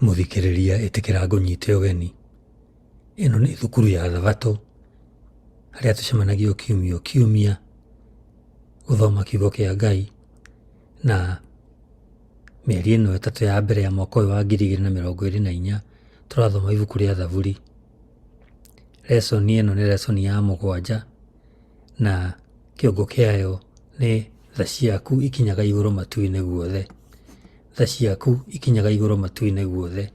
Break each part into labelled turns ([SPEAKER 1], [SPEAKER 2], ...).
[SPEAKER 1] Mũthikĩrĩria ĩtĩkĩra ngũnyite ũgeni. Ĩno nĩ thukuru ya Thabatũ, harĩa tũcemanagia kiumia o kiumia gũthoma kiugo kĩa Ngai, na mĩeri ĩno ĩtatũ ya mbere ya mwaka ũyũ wa 2024 tũrathoma ibuku rĩa Thaburi. Lesson ĩno nĩ lesson ya 7 na kĩongo kĩayo nĩ tha ciaku ikinyaga igũrũ matu-inĩ guothe. Tha ciaku ikinyaga igũrũ matu-inĩ guothe.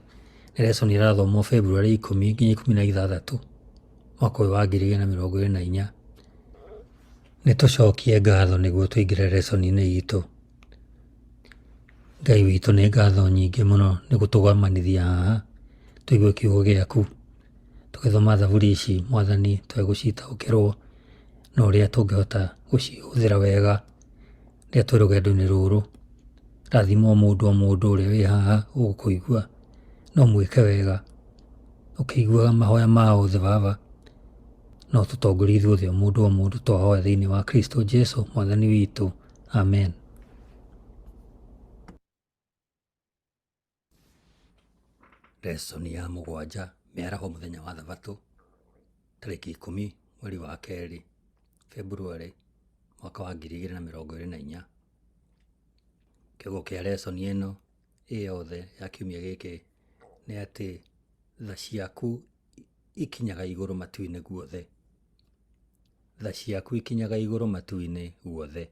[SPEAKER 1] Nĩ lesson ĩrathomwo February 10 nginya 16 mwaka ũyũ wa 2024. Nĩ tũcokie ngatho nĩguo tũingĩre lesson-inĩ itũ. Ngai witũ nĩ ngatho nyingĩ mũno nĩ gũtũgomanithia haha tũigue kiugo gĩaku. Tũgĩthoma Thaburi ici Mwathani twegũcitaũkĩrwo na ũrĩa tũngĩhota gũcihũthĩra wega rĩrĩa twĩ rũgendo-inĩ rũrũ. Rathima o mũndũ ũrĩa wĩ haha ũgũkũigua no mwĩke wega ũkĩiguaga mahoya ma othe Baba, no tũtongorie ithuothe o mũndũ twahoya thĩinĩ wa Kristo Jesũ Mwathani witũ. Amen. Lesson ya 7, mĩaraho mũthenya wa Thabatũ, tarĩki 10 mweri wa 2 February mwaka wa 2024. Kiugo kĩa lesson ĩno yothe ya kiumia gĩkĩ nĩ atĩ tha ciaku ikinyaga igũrũ matu-inĩ guothe. Tha ciaku ikinyaga igũrũ matu-inĩ guothe.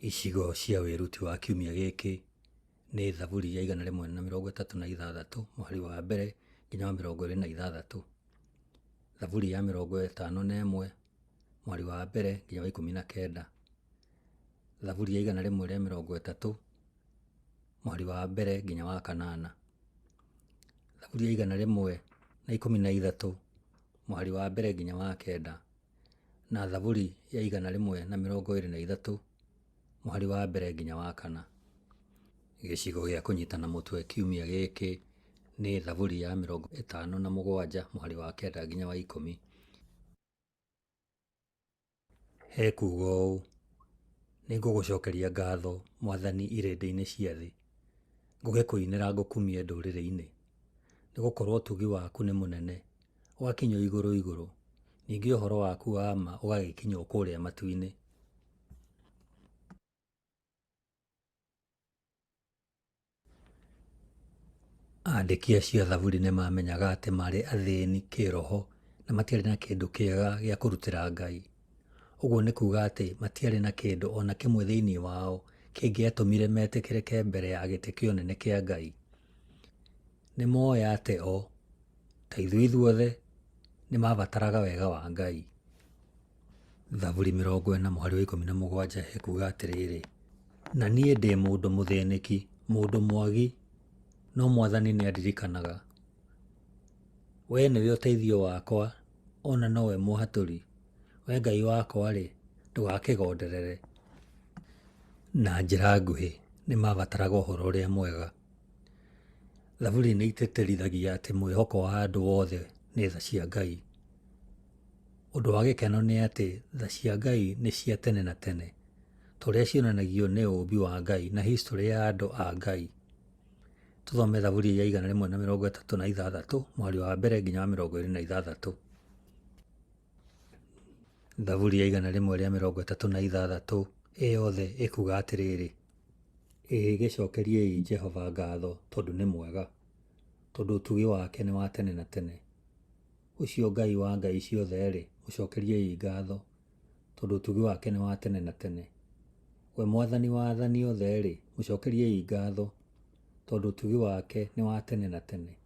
[SPEAKER 1] Icigo cia wĩruti wa kiumia gĩkĩ nĩ Thaburi ya 136 mũhari wa mbere nginya wa 26. Thaburi ya 51 mwari wa mbere nginya wa 19. Thaburi ya 130 mwari wa mbere nginya wa 8. Thaburi ya 113 mwari wa mbere nginya wa 9. Na Thaburi ya 123 mwari wa mbere nginya wa 4. Gĩcigo gĩa kũnyitana mũtwe kiumia gĩkĩ nĩ Thaburi ya 57 mwari wa 9 nginya wa 10. He kuuga ũũ: nĩ ngũgũcokeria ngatho Mwathani irĩndĩ-inĩ cia thĩ, ngũgĩkũinĩra ngũkumie ndũrĩrĩ-inĩ, nĩ gũkorwo ũtugi waku nĩ mũnene ũgakinya igũrũ igũrũ, ningĩ ũhoro waku wa ma ũgagĩkinya kũrĩa matu-inĩ. Andĩki acio a Thaburi nĩ mamenyaga atĩ marĩ athĩni kĩroho na matiarĩ na kĩndũ kĩega gĩa kũrutĩra Ngai. Ũguo nĩ kuuga atĩ matiarĩ na kĩndũ ona kĩmwe thĩinĩ wao kĩngĩatũmire metĩkĩrĩke mbere ya gĩtĩ kĩa ũnene kĩa Ngai. Nĩ moĩ atĩ o ta ithuothe nĩ mabataraga wega wa Ngai. Thaburi 40 mũhari wa 17 ekuuga atĩrĩrĩ: na niĩ ndĩ mũndũ mũthĩnĩki, mũndũ mwagi, no Mwathani nĩ andirikanaga. Wee nĩwe ũteithio wakwa, ona nowe mũhatũri. Wee Ngai wakwa-rĩ, ndũgakĩgonderere. Na njĩra nguhĩ nĩ mabataraga ũhoro ũrĩa mwega. Thaburi nĩ itĩtĩrithagia atĩ mwĩhoko wa andũ othe nĩ tha cia Ngai. Ũndũ wa gĩkeno nĩ atĩ tha cia Ngai nĩ cia tene na tene, ta ũrĩa cionanagio nĩ ũũmbi wa Ngai na history ya andũ a Ngai. Tũthome Thaburi ya 136 mwari wa mbere nginya wa 26. Thaburi ya 136 yothe ĩkuuga atĩrĩrĩ: gĩcokeriei Jehova ngatho tondũ nĩ mwega, tondũ ũtugi wake nĩ wa tene na tene. Ũcio Ngai wa ngai ciothe-rĩ, mũcokeriei ngatho tondũ ũtugi wake nĩ wa tene na tene. We Mwathani wa athani othe-rĩ, mũcokeriei ngatho tondũ ũtugi wake nĩ wa tene na tene.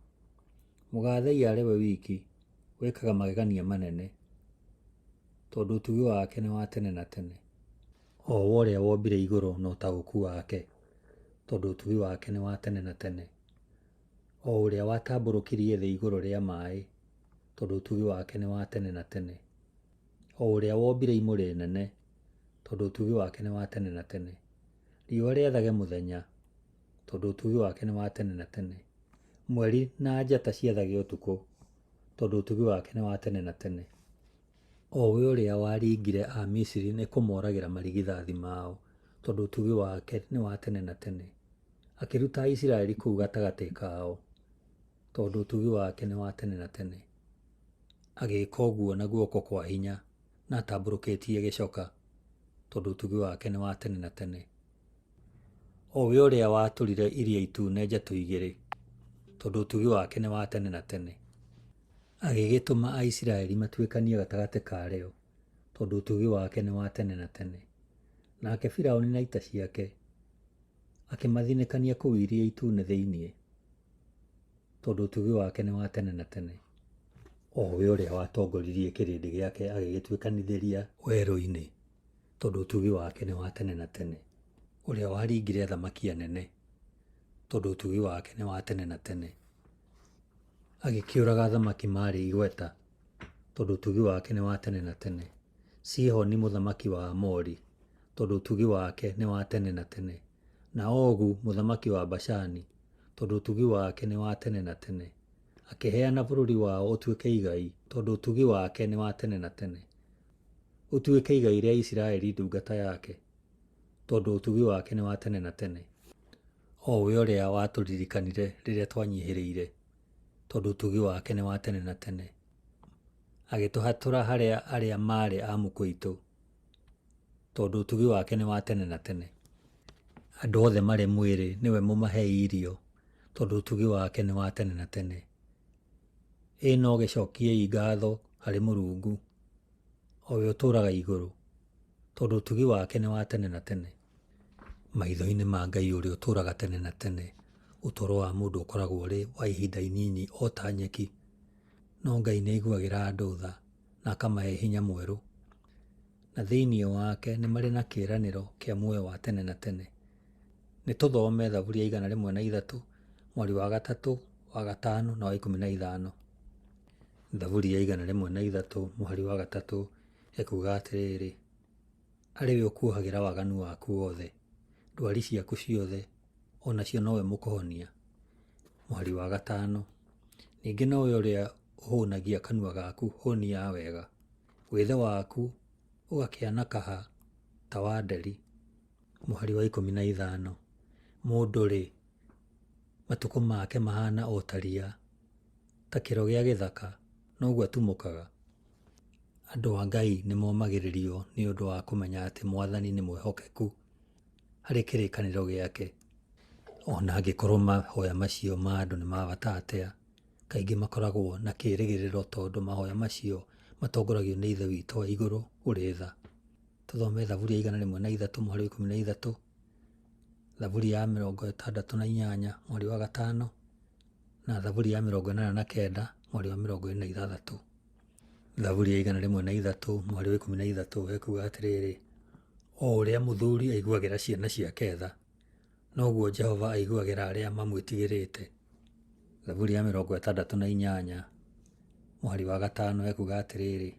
[SPEAKER 1] Mũgaathei arĩ we wiki, wĩkaga magegania manene, tondũ ũtugi wake nĩ wa tene na tene. O ũrĩa wombire igũrũ na ũtaũku wake, tondũ ũtugi wake nĩ wa tene na tene. O ũrĩa watambũrũkirie thĩ igũrũ rĩa maaĩ, tondũ ũtugi wake nĩ wa tene na tene. O ũrĩa wombire imũrĩ nene, tondũ ũtugi wake nĩ wa tene na tene. Riũa rĩathage mũthenya, tondũ ũtugi wake nĩ wa tene na tene. Mweri na njata ciathage ũtukũ, tondũ ũtugi wake nĩ wa tene na tene. O we ũrĩa waringire a Misiri nĩ kũmoragĩra marigithathi mao, tondũ ũtugi wake nĩ wa tene na tene. akĩruta Isiraeli kũu gatagatĩ kao, tondũ ũtugi wake nĩ wa tene na tene. Agĩĩka ũguo na guoko kwa hinya na atambũrũkĩtie gĩcoka, tondũ ũtugi wake nĩ wa tene na tene. O we ũrĩa watũrire Iria Itune njatũ igĩrĩ, tondũ ũtugi wake nĩ wa tene na tene. Agĩgĩtũma Aisiraeli matuĩkanie gatagatĩ karĩo, tondũ ũtugi wake nĩ wa tene na tene. Nake Firaũni na ita ciake akĩmathinĩkania kũu Iria Itune thĩiniĩ, tondũ ũtugi wake nĩ wa tene na tene. O we ũrĩa watongoririe kĩrĩndĩ gĩake agĩgĩtuĩkanithĩria werũ-inĩ, tondũ ũtugi wake nĩ wa tene na tene. Ũrĩa waringire athamaki anene, tondũ ũtugi wake nĩ wa tene na tene. Agĩkĩũraga athamaki marĩ igweta, tondũ ũtugi wake nĩ wa tene na tene. Sihoni mũthamaki wa Amori, tondũ ũtugi wake nĩ wa tene na tene. Na Ogu mũthamaki wa Bashani, tondũ ũtugi wake nĩ wa tene na tene. Akĩheana bũrũri wao ũtuĩke igai, tondũ ũtugi wake nĩ wa tene na tene. Ũtuĩke igai rĩa Isiraeli ndungata yake, tondũ ũtugi wake nĩ wa tene na tene. O we ũrĩa watũririkanire rĩrĩa twanyihĩrĩire, tondũ ũtugi wake nĩ wa tene na tene. Agĩtũhatũra harĩa arĩa marĩ a mũkũ witũ, tondũ ũtugi wake nĩ wa tene na tene. Andũ othe marĩ mwĩrĩ nĩwe mũmahe irio, tondũ ũtugi wake nĩ wa tene na tene. Ĩ no gĩcokiei ngatho harĩ Mũrungu, o we ũtũũraga igũrũ, tondũ ũtugi wake nĩ wa tene na tene. Maitho-inĩ ma Ngai ũrĩa ũtũũraga tene na tene, ũtũũro wa mũndũ ũkoragwo ũrĩ wa ihinda inini o ta nyeki, no Ngai nĩ aiguagĩra andũ tha na akamahe hinya mwerũ, na thĩiniĩ wake nĩ marĩ na kĩĩranĩro kĩa muoyo wa tene na tene. Nĩ tũthome Thaburia 103, mweri wa 3, wa 5 na wa 15. Thaburia 103, mweri wa 3, ekuuga atĩrĩrĩ: arĩ we ũkuohagĩra waganu waku wothe, ndwari ciaku ciothe, o nacio nowe mũkũhonia. Mweri wa 5, ningĩ nowe ũrĩa ũhũnagia kanua gaku hũni ya wega, wĩthe waku ũgakĩana kaha ta wa nderi. Mweri wa 15, mũndũ-rĩ, matukũ make mahana o ta ria, ta kĩro gĩa gĩthaka, noguo atumũkaga. Andũ a Ngai nĩ momagĩrĩrio nĩ ũndũ wa kũmenya atĩ Mwathani nĩ mwĩhokeku harĩ kĩrĩkanĩro gĩake. Ona angĩkorwo mahoya macio ma andũ nĩ ma bata atĩa, kaingĩ makoragwo na kĩĩrĩgĩrĩro, tondũ mahoya macio matongoragio nĩ Ithe witũ wa igũrũ ũrĩ tha. Tũthome Thaburia 103, mweri wa 13, Thaburia ya 68, mweri wa 5, na Thaburia ya 89, mweri wa 26. Thaburia 103, mweri wa 13, ekuuga atĩrĩrĩ: o ũrĩa mũthuri aiguagĩra ciana ciake tha, noguo Jehova aiguagĩra arĩa mamwĩtigĩrĩte. Thaburia ya 68, mweri wa 5, ekuuga atĩrĩrĩ: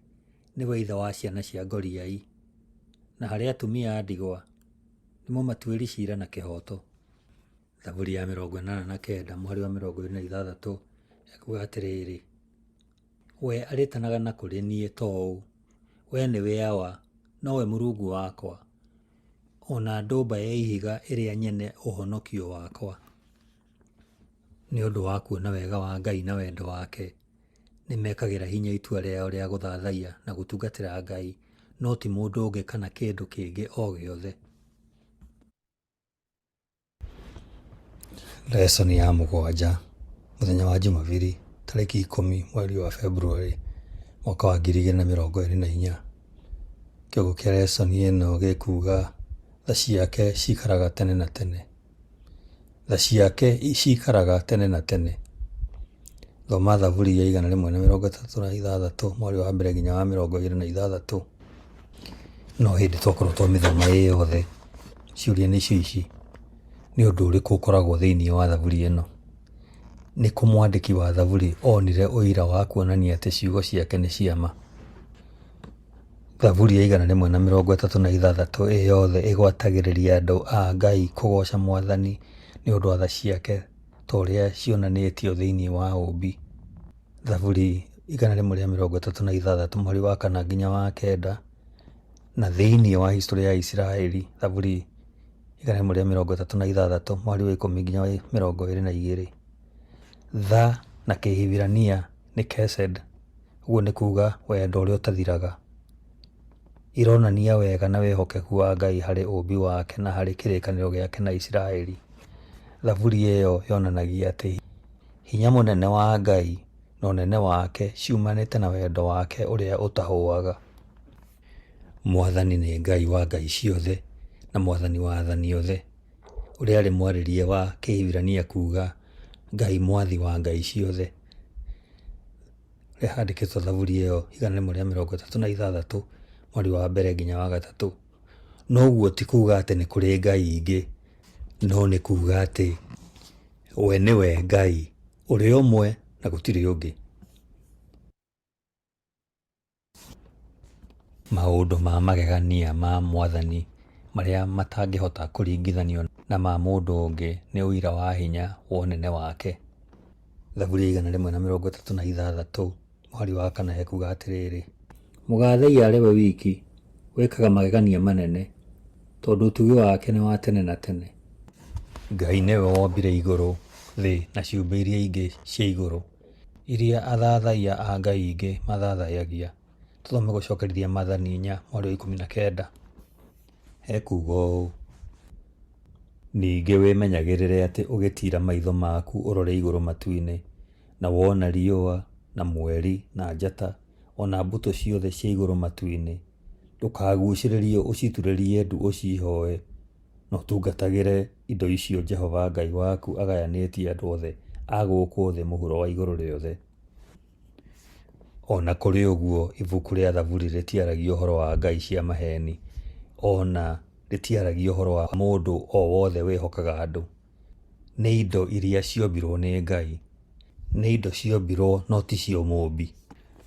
[SPEAKER 1] nĩwe ithe wa ciana cia ngoriai, na harĩ atumia a ndigwa nĩmo matuĩri ciira na kĩhooto. Thaburia ya 89, mweri wa 26, ekuuga atĩrĩrĩ: we arĩtanaga na kũrĩ niĩ to ũũ, we nĩwe awa, nowe Mũrungu wakwa, ona ndũmba ya ihiga ĩrĩa nyene ũhonokio wakwa. Nĩ ũndũ wa kuona wega wa Ngai na wendo wake, nĩ mekagĩra hinya itua rĩao rĩa gũthathaiya na gũtungatĩra Ngai, no ti mũndũ ũngĩ kana kĩndũ kĩngĩ o gĩothe. Lesson ya 7, mũthenya wa Jumabiri, tarĩki 10 mweri wa Februari, mwaka wa 2024. Kiugo kĩa lesson ĩno gĩkuuga tha ciake cikaraga tene na tene. Tha ciake cikaraga tene na tene. Thoma Thaburia 136, mweri wa mbere nginya wa 26. No hĩndĩ twakorwo twamĩthoma ĩ yothe, ciũria nĩcio ici: nĩ ũndũ ũrĩkũ ũkoragwo thĩiniĩ wa Thaburia ĩno? Nĩ kũ mwandĩki wa Thaburi onire ũira wa kuonania atĩ ciugo ciake nĩ cia ma? Thaburia 136 ĩ yothe ĩgwatagĩrĩria andũ a Ngai kũgoca Mwathani nĩ ũndũ wa tha ciake ta ũrĩa cionanĩtio thĩiniĩ wa ũmbi. Thaburi 136, mweri wa 4 nginya wa 9, na thĩiniĩ wa history ya Isiraeli, Thaburi igana rĩmwe rĩa 36 mweri wa 10 nginya wa 22. Tha na Kĩhibirania nĩ Kesed, ũguo nĩ kuga wendo ũrĩa ũtathiraga. Ironania wega na wehokeku wa Ngai harĩ ũmbi wake na harĩ kĩrĩkanĩro gĩake na Isiraeli. Thaburi ĩyo yonanagia atĩ hinya mũnene wa Ngai na ũnene wake ciumanĩte na wendo wake ũrĩa ũtahũaga. Mwathani nĩ Ngai wa ngai ciothe na mwathani wa athani othe, ũrĩa arĩ mwarĩrie wa Kĩhibirania kuga Ngai mwathi wa ngai ciothe. Ũrĩa handĩkĩtwo thaburi ĩyo igana rĩmwe rĩa 36 mweri wa mbere nginya wa gatatũ. Noguo ti kuga atĩ nĩ kũrĩ ngai ingĩ, no nĩ kuga atĩ we nĩwe Ngai ũrĩ ũmwe na gũtirĩ ũngĩ. Maũndũ ma magegania ma Mwathani marĩa matangĩhota kũringithanio na ma mũndũ ũngĩ nĩ ũira wa hinya wa ũnene wake. Thaburi igana rĩmwe na 36 mweri wa kana ekuga atĩrĩrĩ: Mũgathai arĩ we wiki wekaga magegania manene, tondũ ũtugi wake nĩ wa tene na tene. Ngai nĩwe wombire igũrũ, thĩ na ciũmbe iria ingĩ cia igũrũ, iria athathaia a ngai ingĩ mathathaiyagia. Tũthome gũcokerithia Maathani 4 mweri wa 19. Ekuga ũũ: Ningĩ wĩmenyagĩrĩre atĩ ũgĩtira maitho maku ũrore igũrũ matu-inĩ, na wona riũa na mweri na njata, ona mbũtũ ciothe cia igũrũ matu-inĩ, ndũkagucĩrĩrio ũciturĩrie ndu ũcihoe, na ũtungatagĩre indo icio Jehova Ngai waku agayanĩtie andũ othe a gũkũ thĩ mũhuro wa igũrũ rĩothe. Ona kũrĩ ũguo, ibuku rĩa Thaburi rĩtiaragia ũhoro wa ngai cia maheni, ona rĩtiaragia ũhoro wa mũndũ o wothe wĩhokaga andũ. Nĩ indo iria ciombirwo nĩ Ngai, nĩ indo ciombirwo no ti cio mũmbi,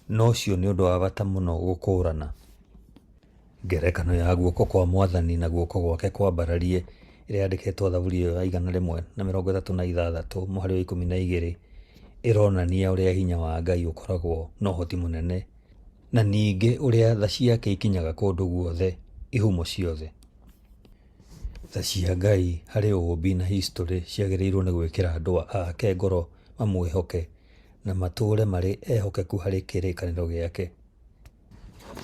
[SPEAKER 1] no cio nĩ ũndũ wa bata mũno gũkũũrana. Ngerekano ya guoko kwa Mwathani na guoko gwake kwambararie ĩrĩa yandĩkĩtwo thaburi ĩyo ya igana rĩmwe na 36 mweri wa 12 ĩronania ũrĩa hinya wa Ngai ũkoragwo na ũhoti mũnene, na ningĩ ũrĩa tha ciake ikinyaga kũndũ guothe, ihumo ciothe. Tha cia Ngai harĩ ũũmbi na history ciagĩrĩirwo nĩ gwĩkĩra andũ ake ngoro mamwĩhoke na matũũre marĩ ehokeku harĩ kĩrĩkanĩro gĩake.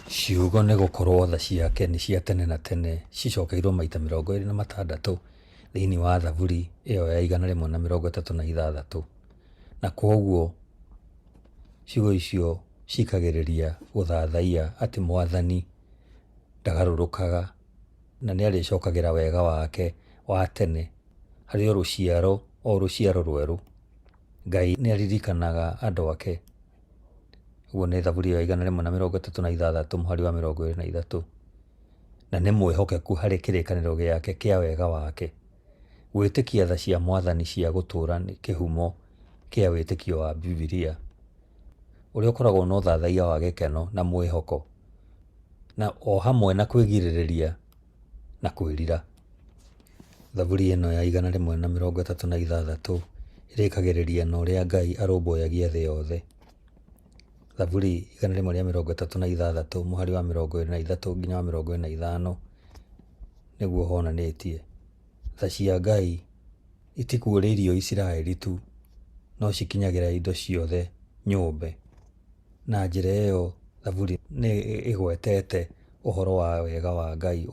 [SPEAKER 1] Ciugo nĩ gũkorwo tha ciake nĩ cia tene na tene cicokeirwo maita 26 thĩinĩ wa thaburi ĩyo ya igana rĩmwe na 36, na kwoguo ciugo icio cikagĩrĩria gũthathaia atĩ Mwathani ndagarũrũkaga na nĩ arĩcokagĩra wega wake wa tene harĩ o rũciaro rwerũ. Ngai nĩ aririkanaga andũ ake. Ũguo nĩ thaburi ya igana rĩmwe na 36 mweri wa 23, na nĩ mwĩhokeku harĩ kĩrĩkanĩro gĩake kĩa wega wake. Gwĩtĩkia tha cia Mwathani cia gũtũũra nĩ kĩhumo kĩa wĩtĩkio wa Bibilia, ũrĩa ũkoragwo na ũthathaia wa gĩkeno na mwĩhoko, na o hamwe na kwĩgirĩrĩria na kwĩrira. Thaburi ĩno ya igana rĩmwe na 36 ĩrĩkagĩrĩria na ũrĩa Ngai arũmbũyagia thĩ yothe. Thaburi igana rĩmwe rĩa 36 mweri wa 23 nginya wa 25 nĩguo honanĩtie: Tha cia Ngai itikuũrĩirio Isiraeli tu, no cikinyagĩra indo ciothe nyũmbe. Na njĩra ĩyo thaburi nĩ ĩgwetete ũhoro wa wega wa Ngai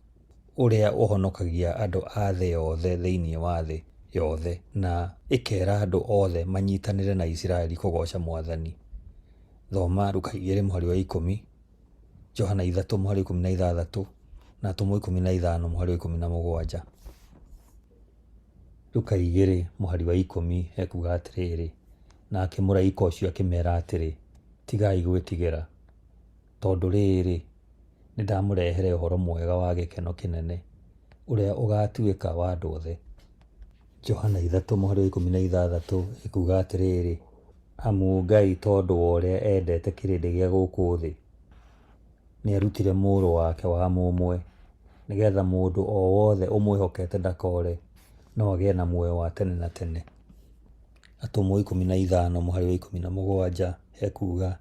[SPEAKER 1] ũrĩa ũhonokagia andũ a thĩ yothe thĩinĩ wa thĩ yothe, na ĩkera andũ othe manyitanĩre na Isiraeli kũgoca Mwathani. Thoma Luka 2 mweri wa 10, Johana 3 mweri wa 16 na Atumo 15 mweri wa 17. Luka 2 mweri wa 10 ekuga atĩrĩrĩ: Nake mũraika ũcio akĩmeera atĩrĩ, tigai gwĩtigĩra, tondũ rĩrĩ nĩndamũrehere ũhoro mwega wa gĩkeno kĩnene ũrĩa ũgatuĩka wa andũ othe. Johana 3 mweri wa 16 ekuga atĩrĩrĩ: Amu Ngai tondũ wa ũrĩa endete kĩrĩndĩ gĩa gũkũ thĩ, nĩ arutire mũrũ wake wa mũmwe, nĩgetha mũndũ o wothe ũmwĩhokete ndakore, no agĩe na muoyo wa tene na tene. Atumo 15 mweri wa 17 ekuga: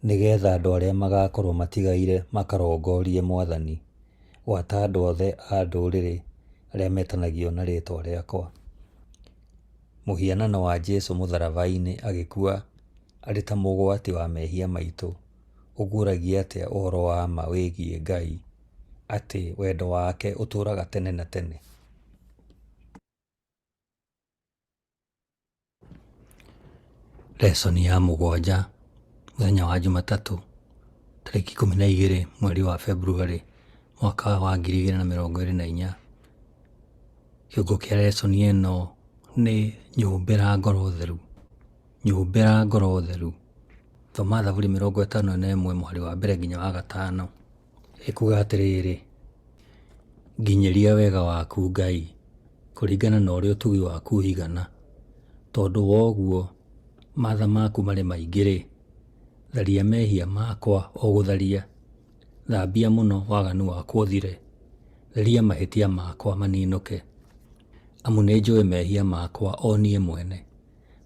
[SPEAKER 1] Nĩgetha andũ arĩa magakorwo matigaire makarongorie Mwathani, gwata andũ othe a ndũrĩrĩ arĩa metanagio na rĩtwa rĩakwa. Mũhianano wa Jesũ mũtharaba-inĩ agĩkua arĩ ta mũgwati wa mehia maitũ ũguũragia atĩa ũhoro wa ma wĩgiĩ Ngai, atĩ wendo wake ũtũũraga tene na tene? Lesoni ya mũgwanja, mũthenya wa Jumatatũ, tarĩki 12 mweri wa Februarĩ mwaka wa 2024. Kĩongo kĩa lesoni ĩno nĩ nyũmbĩra ngoro theru. Nyũmbĩra ngoro theru. Thoma Thaburi 51 mũhari wa mbere nginya wa gatano. Ĩkuuga atĩrĩrĩ: nginyĩria wega waku Ngai, kũringana na ũrĩa ũtugi waku ũigana. Tondũ woguo maatha maku marĩ maingĩ-rĩ, tharia mehia makwa o gũtharia. Thambia mũno waganu wakwa ũthire. Theria mahĩtia makwa maninũke. Amu nĩ njũĩ mehia makwa o niĩ mwene.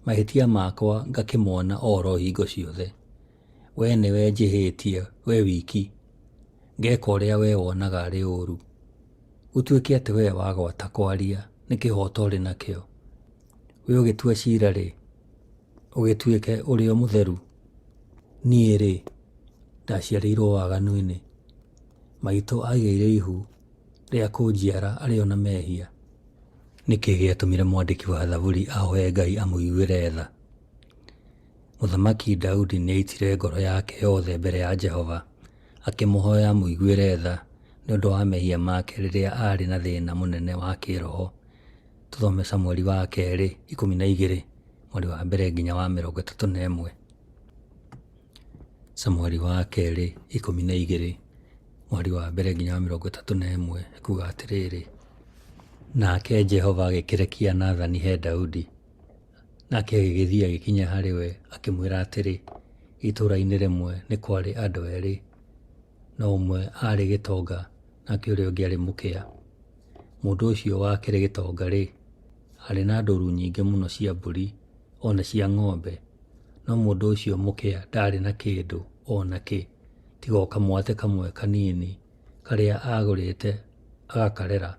[SPEAKER 1] Mahĩtia makwa ngakĩmona o ro hingo ciothe. We nĩwe njĩhĩtie, we wiki, ngeka ũrĩa we wonaga arĩ ũũru. Gũtuĩke atĩ we wagwata kwaria, nĩ kĩhooto ũrĩ nakĩo. We ũgĩtua ciira-rĩ, ũgĩtuĩke ũrĩ o mũtheru. Niĩ-rĩ, ndaciarĩirwo waganu-inĩ. Maitũ aigĩire ihu rĩa kũnjiara arĩ o na mehia. Nĩkĩ gĩatũmire mwandĩki wa Thaburi ahoe Ngai amũiguĩre tha? Mũthamaki Daudi nĩaitire ngoro yake yothe mbere ya Jehova, akĩmũhoya amũiguĩre tha nĩ ũndũ wa mehia make rĩrĩa arĩ na thĩna mũnene wa kĩroho. Tũthome Samũeli wa kerĩ 12 mweri wa mbere nginya wa 31. Samũeli wa kerĩ 12 mweri wa mbere nginya wa 31 ĩkuuga atĩrĩrĩ: nake Jehova agĩkĩrekia Nathani he Daudi, nake agĩgĩthiĩ agĩkinya harĩ we, akĩmwĩra atĩrĩ: itũũra-inĩ rĩmwe nĩ kwarĩ andũ erĩ, na ũmwe arĩ gĩtonga nake ũrĩa ũngĩ arĩ mũkĩa. Mũndũ ũcio wa kĩrĩ gĩtonga-rĩ, arĩ na ndũũru nyingĩ mũno cia mbũri o na cia ng'ombe, no mũndũ ũcio mũkĩa ndarĩ na kĩndũ o nakĩ tiga o kamwatĩ kamwe kanini karĩa agũrĩte agakarera,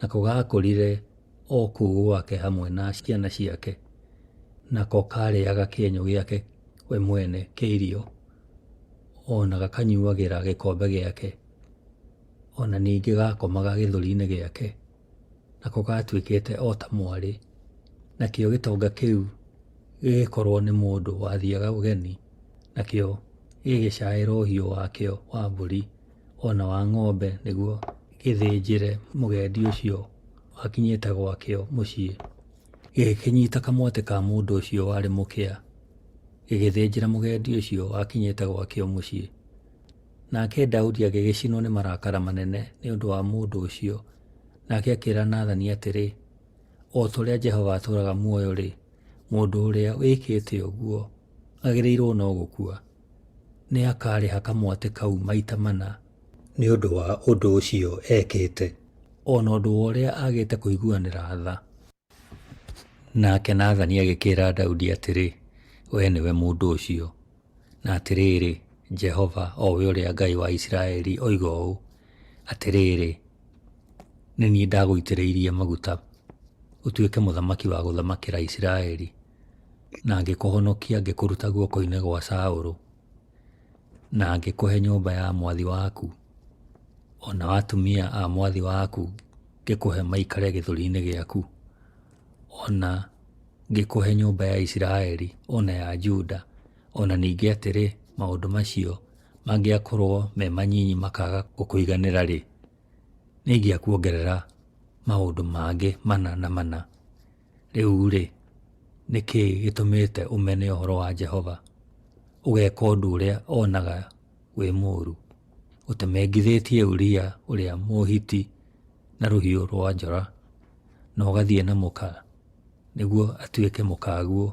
[SPEAKER 1] nako gakũrire o kũu gwake hamwe na ciana ciake. Nako karĩaga kĩenyũ gĩake we mwene kĩa irio, o na gakanyuagĩra gĩkombe gĩake, o na ningĩ gakomaga gĩthũri-inĩ gĩake. Nako gatuĩkĩte o ta mwarĩ, nakĩo gĩtonga kĩu gĩgĩkorwo nĩ mũndũ wathiaga ũgeni, nakĩo gĩgĩcaĩra ũhiũ wakĩo wa mbũri o na wa ng'ombe nĩguo gĩthĩnjĩre mũgendi ũcio wakinyĩte gwakĩo mũciĩ. Gĩgĩkĩnyita kamwatĩ ka mũndũ ũcio warĩ mũkĩa, gĩgĩthĩnjĩra mũgendi ũcio wakinyĩte gwakĩo mũciĩ. Nake Daudi agĩgĩcinwo nĩ marakara manene nĩ ũndũ wa mũndũ ũcio, nake akĩĩra Nathani atĩrĩ: o ta ũrĩa Jehova atũũraga muoyo-rĩ, mũndũ ũrĩa wĩkĩte ũguo agĩrĩirwo no gũkua. Nĩ akarĩha kamwatĩ kau maita 4 nĩ ũndũ wa ũndũ ũcio ekĩte, o na ũndũ wa ũrĩa agĩte kũiguanĩra tha. Nake Nathani agĩkĩĩra Daudi atĩrĩ: we nĩwe mũndũ ũcio. Na atĩrĩrĩ, Jehova o we ũrĩa Ngai wa Isiraeli oiga ũũ atĩrĩrĩ: nĩ niĩ ndagũitĩrĩirie maguta ũtuĩke mũthamaki wa gũthamakĩra Isiraeli, na ngĩkũhonokia ngĩkũruta guoko-inĩ gwa Saũlũ, na ngĩkũhe nyũmba ya mwathi waku, o na atumia a mwathi waku ngĩkũhe maikare gĩthũri-inĩ gĩaku, o na ngĩkũhe nyũmba ya Isiraeli o na ya Juda. O na ningĩ atĩrĩ, maũndũ macio mangĩakorwo me manyinyi makaga gũkũiganĩra-rĩ, nĩingĩakuongerera maũndũ mangĩ 4. Rĩu-rĩ, nĩkĩ gĩtũmĩte ũmene ũhoro wa Jehova, ũgeka ũndũ ũrĩa onaga wĩ mũũru? Ũtemengithĩtie Uria ũrĩa Mũhiti na rũhiũ rwa njora, na ũgathiĩ na mũka nĩguo atuĩke mũkaguo,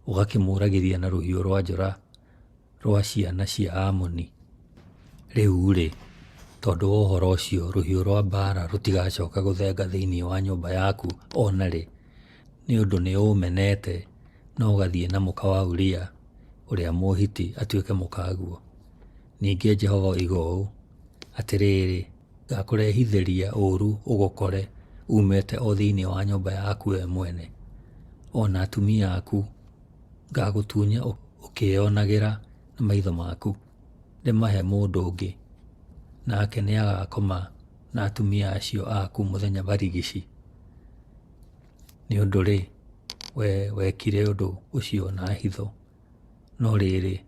[SPEAKER 1] ũgakĩmũragithia na rũhiũ rwa njora rwa ciana cia Amoni. Rĩu-rĩ, tondũ wa ũhoro ũcio rũhiũ rwa mbaara rũtigacoka gũthenga thĩinĩ wa nyũmba yaku o na rĩ, nĩ ũndũ nĩ ũmenete na ũgathiĩ na mũka wa Uria ũrĩa Mũhiti atuĩke mũkaguo. Ningĩ Jehova oiga ũũ atĩrĩrĩ: gakũrehithĩria ũru ũgũkore umĩte o thĩinĩ wa nyũmba yaku we mwene. Ona atumia aku ngagũtunya ũkĩonagĩra na maitho maku, ndĩmahe mũndũ ũngĩ, nake nĩagakoma na atumia acio aku mũthenya barigici. Nĩ ũndũ rĩ, we wekire ũndũ ũcio na hitho, no rĩrĩ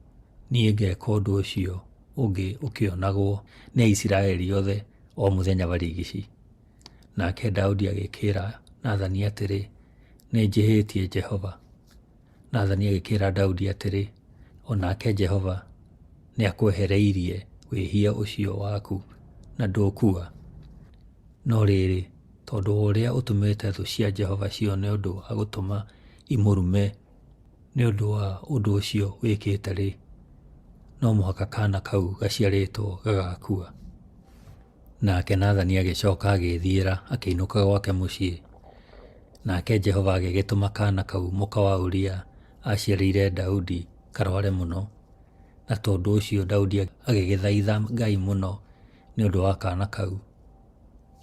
[SPEAKER 1] niĩ ngeka ũndũ ũcio ũngĩ ũkĩonagwo nĩ Aisiraeli othe o mũthenya barigici. Nake Daudi agĩkĩra Nathani atĩrĩ, nĩ njĩhĩtie Jehova. Nathani agĩkĩra Daudi atĩrĩ, onake Jehova nĩ akwehereirie wĩhia ũcio waku na ndũkua. No rĩrĩ, tondũ ũrĩa ũtũmĩte thũ cia Jehova cione ũndũ wa gũtũma imũrume nĩ ũndũ wa ũndũ ũcio wĩkĩte rĩ, no mũhaka kana kau gaciarĩtwo gagakua. Nake Nathani agĩcoka agĩthiĩra akĩinũka gwake mũciĩ. Nake Jehova agĩgĩtũma kana kau mũka wa Uria aciarĩire Daudi karware mũno, na tondũ ũcio Daudi agĩgĩthaitha Ngai mũno nĩ ũndũ wa kana kau.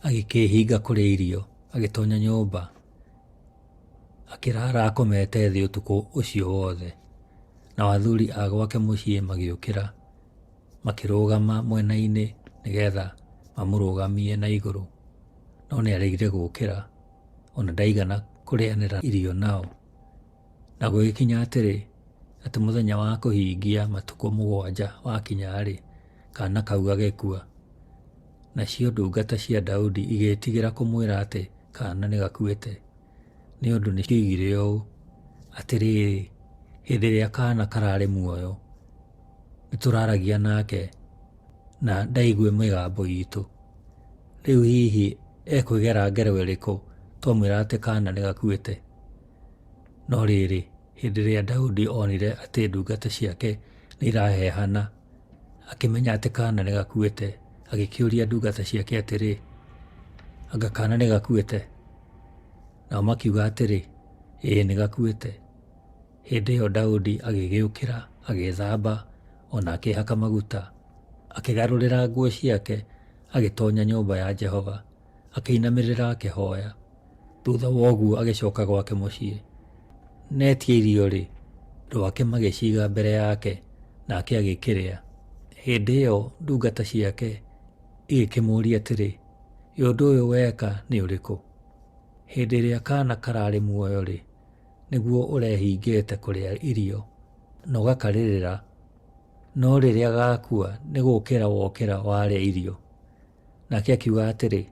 [SPEAKER 1] Agĩkĩhinga kũrĩa irio, agĩtonya nyũmba, akĩrara akomete thĩ ũtukũ ũcio wothe. Na athuri a gwake mũciĩ magĩũkĩra, makĩrũgama mwena-inĩ nĩgetha mamũrũgamie na igũrũ, no nĩaregire gũkĩra, ona ndaigana kũrĩanĩra irio nao. Na gũgĩkinya atĩrĩ, atĩ mũthenya wa kũhingia matukũ 7 wakinya-rĩ, kana kau gagĩkua. Nacio ndungata cia Daudi igĩtigĩra kũmwĩra atĩ kana nĩ gakuĩte, nĩ ũndũ nĩcioigire ũũ atĩrĩrĩ, hĩndĩ ĩrĩa kana kararĩ muoyo, nĩtũraragia nake na ndaigue mĩgambo itũ. Rĩu hihi ekwĩgera ngero ĩrĩkũ twamwĩra atĩ kana nĩ gakuĩte? No rĩrĩ, hĩndĩ ĩrĩa Daudi onire atĩ ndungata ciake nĩ irahehana, akĩmenya atĩ kana nĩ gakuĩte, agĩkĩũria ndungata ciake atĩrĩ, anga kana nĩ gakuĩte? Nao makiuga atĩrĩ, ĩĩ nĩ gakuĩte. Hĩndĩ ĩyo Daudi agĩgĩũkĩra, agĩthamba, ona akĩhaka maguta, akĩgarũrĩra nguo ciake, agĩtonya nyũmba ya Jehova, akĩinamĩrĩra akĩhoya. Thutha wa ũguo agĩcoka gwake mũciĩ. Netia irio-rĩ, andũ ake magĩciga mbere yake, nake agĩkĩrĩa. Hĩndĩ ĩyo ndungata ciake igĩkĩmũũria atĩrĩ, ũndũ ũyũ weka nĩ ũrĩkũ? Hĩndĩ ĩrĩa kana kararĩ muoyo-rĩ, nĩguo ũrehingĩte kũrĩa irio na ũgakarĩrĩra, no rĩrĩa gakua nĩ gũkĩra wokĩra warĩa irio. Nake akiuga atĩrĩ,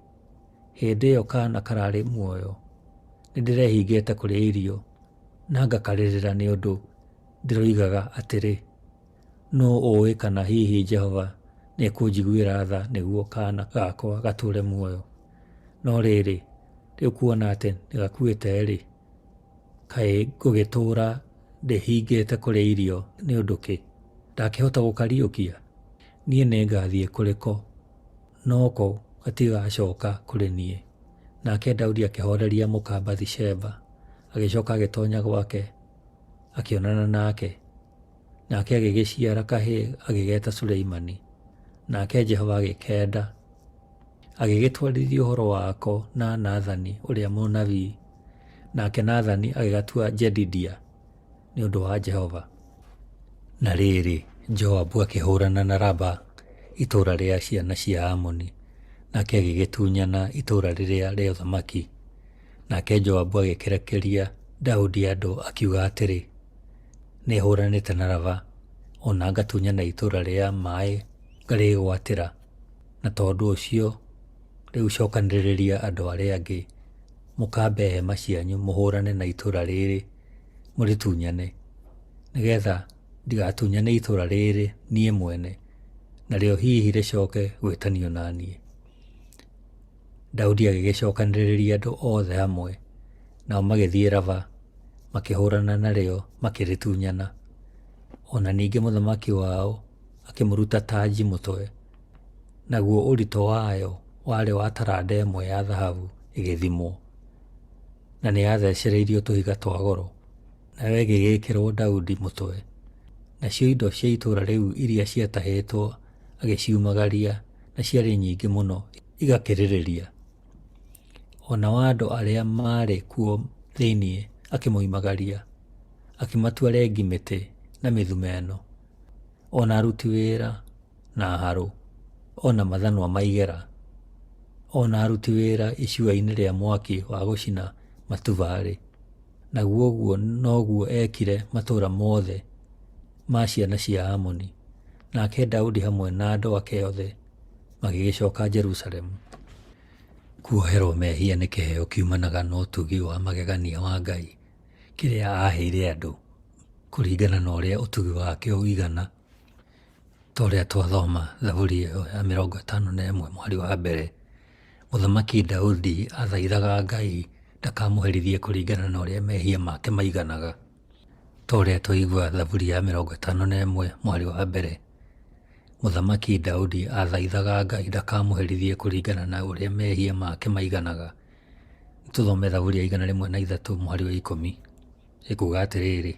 [SPEAKER 1] hĩndĩ ĩyo kana kararĩ muoyo, nĩndĩrehingĩte kũrĩa irio na ngakarĩrĩra nĩ ũndũ ndĩroigaga atĩrĩ, no ũĩ kana hihi Jehova nĩekũnjiguĩra tha nĩguo kana gakwa gatũũre muoyo. No rĩrĩ, rĩu kuona atĩ nĩ gakuĩte-rĩ, kaĩ ngũgĩtũũra ndĩhingĩte kũrĩa irio nĩ ũndũ kĩ? Ndakĩhota gũkariũkia? Niĩ nĩngathiĩ kũrĩ ko, no ko gatigacoka kũrĩ niĩ. Nake Daudi akĩhoreria mũka Bathisheba, agĩcoka agĩtonya gwake, akĩonana nake. Nake agĩgĩciara kahĩĩ agĩgeta Suleimani. Nake Jehova agĩkenda, agĩgĩtwarithia ũhoro wako na Nathani ũrĩa mũnabii, nake Nathani agĩgatua Jedidia nĩ ũndũ wa Jehova. Na rĩrĩ, Joabu akĩhũrana na Raba, itũũra rĩa ciana cia Amoni, nake agĩgĩtunyana itũũra rĩrĩa rĩa ũthamaki. Nake Joabu agĩkĩrekeria Daudi andũ akiuga atĩrĩ, nĩhũranĩte na Raba, ona ngatunyana itũũra rĩa maaĩ ngarĩgwatĩra. Na tondũ ũcio, rĩu cokanĩrĩria andũ arĩa angĩ, mũkambe hema cianyu mũhũrane na itũũra rĩrĩ, mũrĩtunyane, nĩgetha ndigatunyane itũũra rĩrĩ niĩ mwene, narĩo hihi rĩcoke gwĩtanio na niĩ. Daudi agĩgĩcokanĩrĩria andũ othe hamwe, nao magĩthiĩ Raba, makĩhũrana narĩo makĩrĩtunyana. Ona ningĩ mũthamaki wao akĩmũruta taji mũtwe, naguo ũritũ wayo warĩ wa taranda 1 ya thahabu ĩgĩthimwo, na nĩyathecereirio tũhiga twa goro, nayo ĩgĩgĩkĩrwo Daudi mũtwe. Nacio indo cia itũũra rĩu iria ciatahĩtwo agĩciumagaria, na ciarĩ nyingĩ mũno, igakĩrĩrĩria. Ona wa andũ arĩa marĩ kuo thĩiniĩ akĩmoimagaria, akĩmatua rengi mĩtĩ na mĩthumeno, ona aruti wĩra na harũ, ona mathanwa maigera, ona aruti wĩra icua-inĩ rĩa mwaki wa gũcina matubarĩ. Naguo ũguo noguo ekire matũũra mothe ma ciana cia Amoni. Nake Daudi hamwe na andũ ake othe magĩgĩcoka Jerusalemu. Kuoherwo mehia nĩ kĩheo kiumanaga na ũtugi wa magegania wa Ngai, kĩrĩa aheire andũ kũringana na ũrĩa ũtugi wake ũigana. Ta ũrĩa twathoma Thaburi ya 51 mweri wa mbere, Mũthamaki Daudi athaithaga Ngai ndakamũherithie kũringana na ũrĩa mehia make maiganaga. Ta ũrĩa twaigua Thaburi ya 51 mweri wa mbere, Mũthamaki Daudi athaithaga Ngai ndakamũherithie kũringana na ũrĩa mehia make maiganaga. Tũthome Thaburi ya 103 mweri wa 10, ĩkuuga atĩrĩrĩ: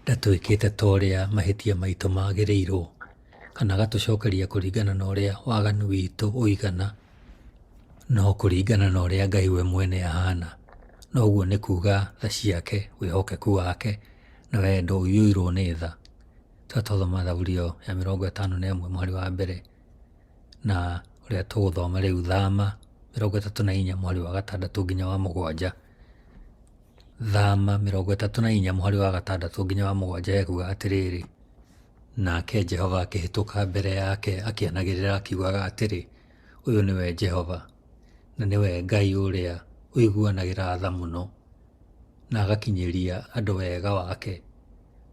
[SPEAKER 1] ndatwĩkĩte ta ũrĩa mahĩtia maitũ magĩrĩirwo, kana agatũcokeria kũringana na ũrĩa waganu witũ ũigana, no kũringana na ũrĩa Ngai we mwene ahana. Na ũguo nĩ kuuga tha ciake, wĩhokeku wake na wendo ũiyũirwo nĩ tha. Twathoma Thaburi ya 51 mweri wa mbere, na ũrĩa tũgũthoma rĩu Thama 34 mweri wa 6 nginya wa 7. Thama 34 mweri wa 6 nginya wa 7 ekuuga atĩrĩrĩ: nake Jehova akĩhĩtũka mbere yake akĩanagĩrĩra akiugaga atĩrĩ, ũyũ nĩwe Jehova, na nĩwe Ngai ũrĩa ũiguanagĩra tha mũno, na agakinyĩria andũ wega wake,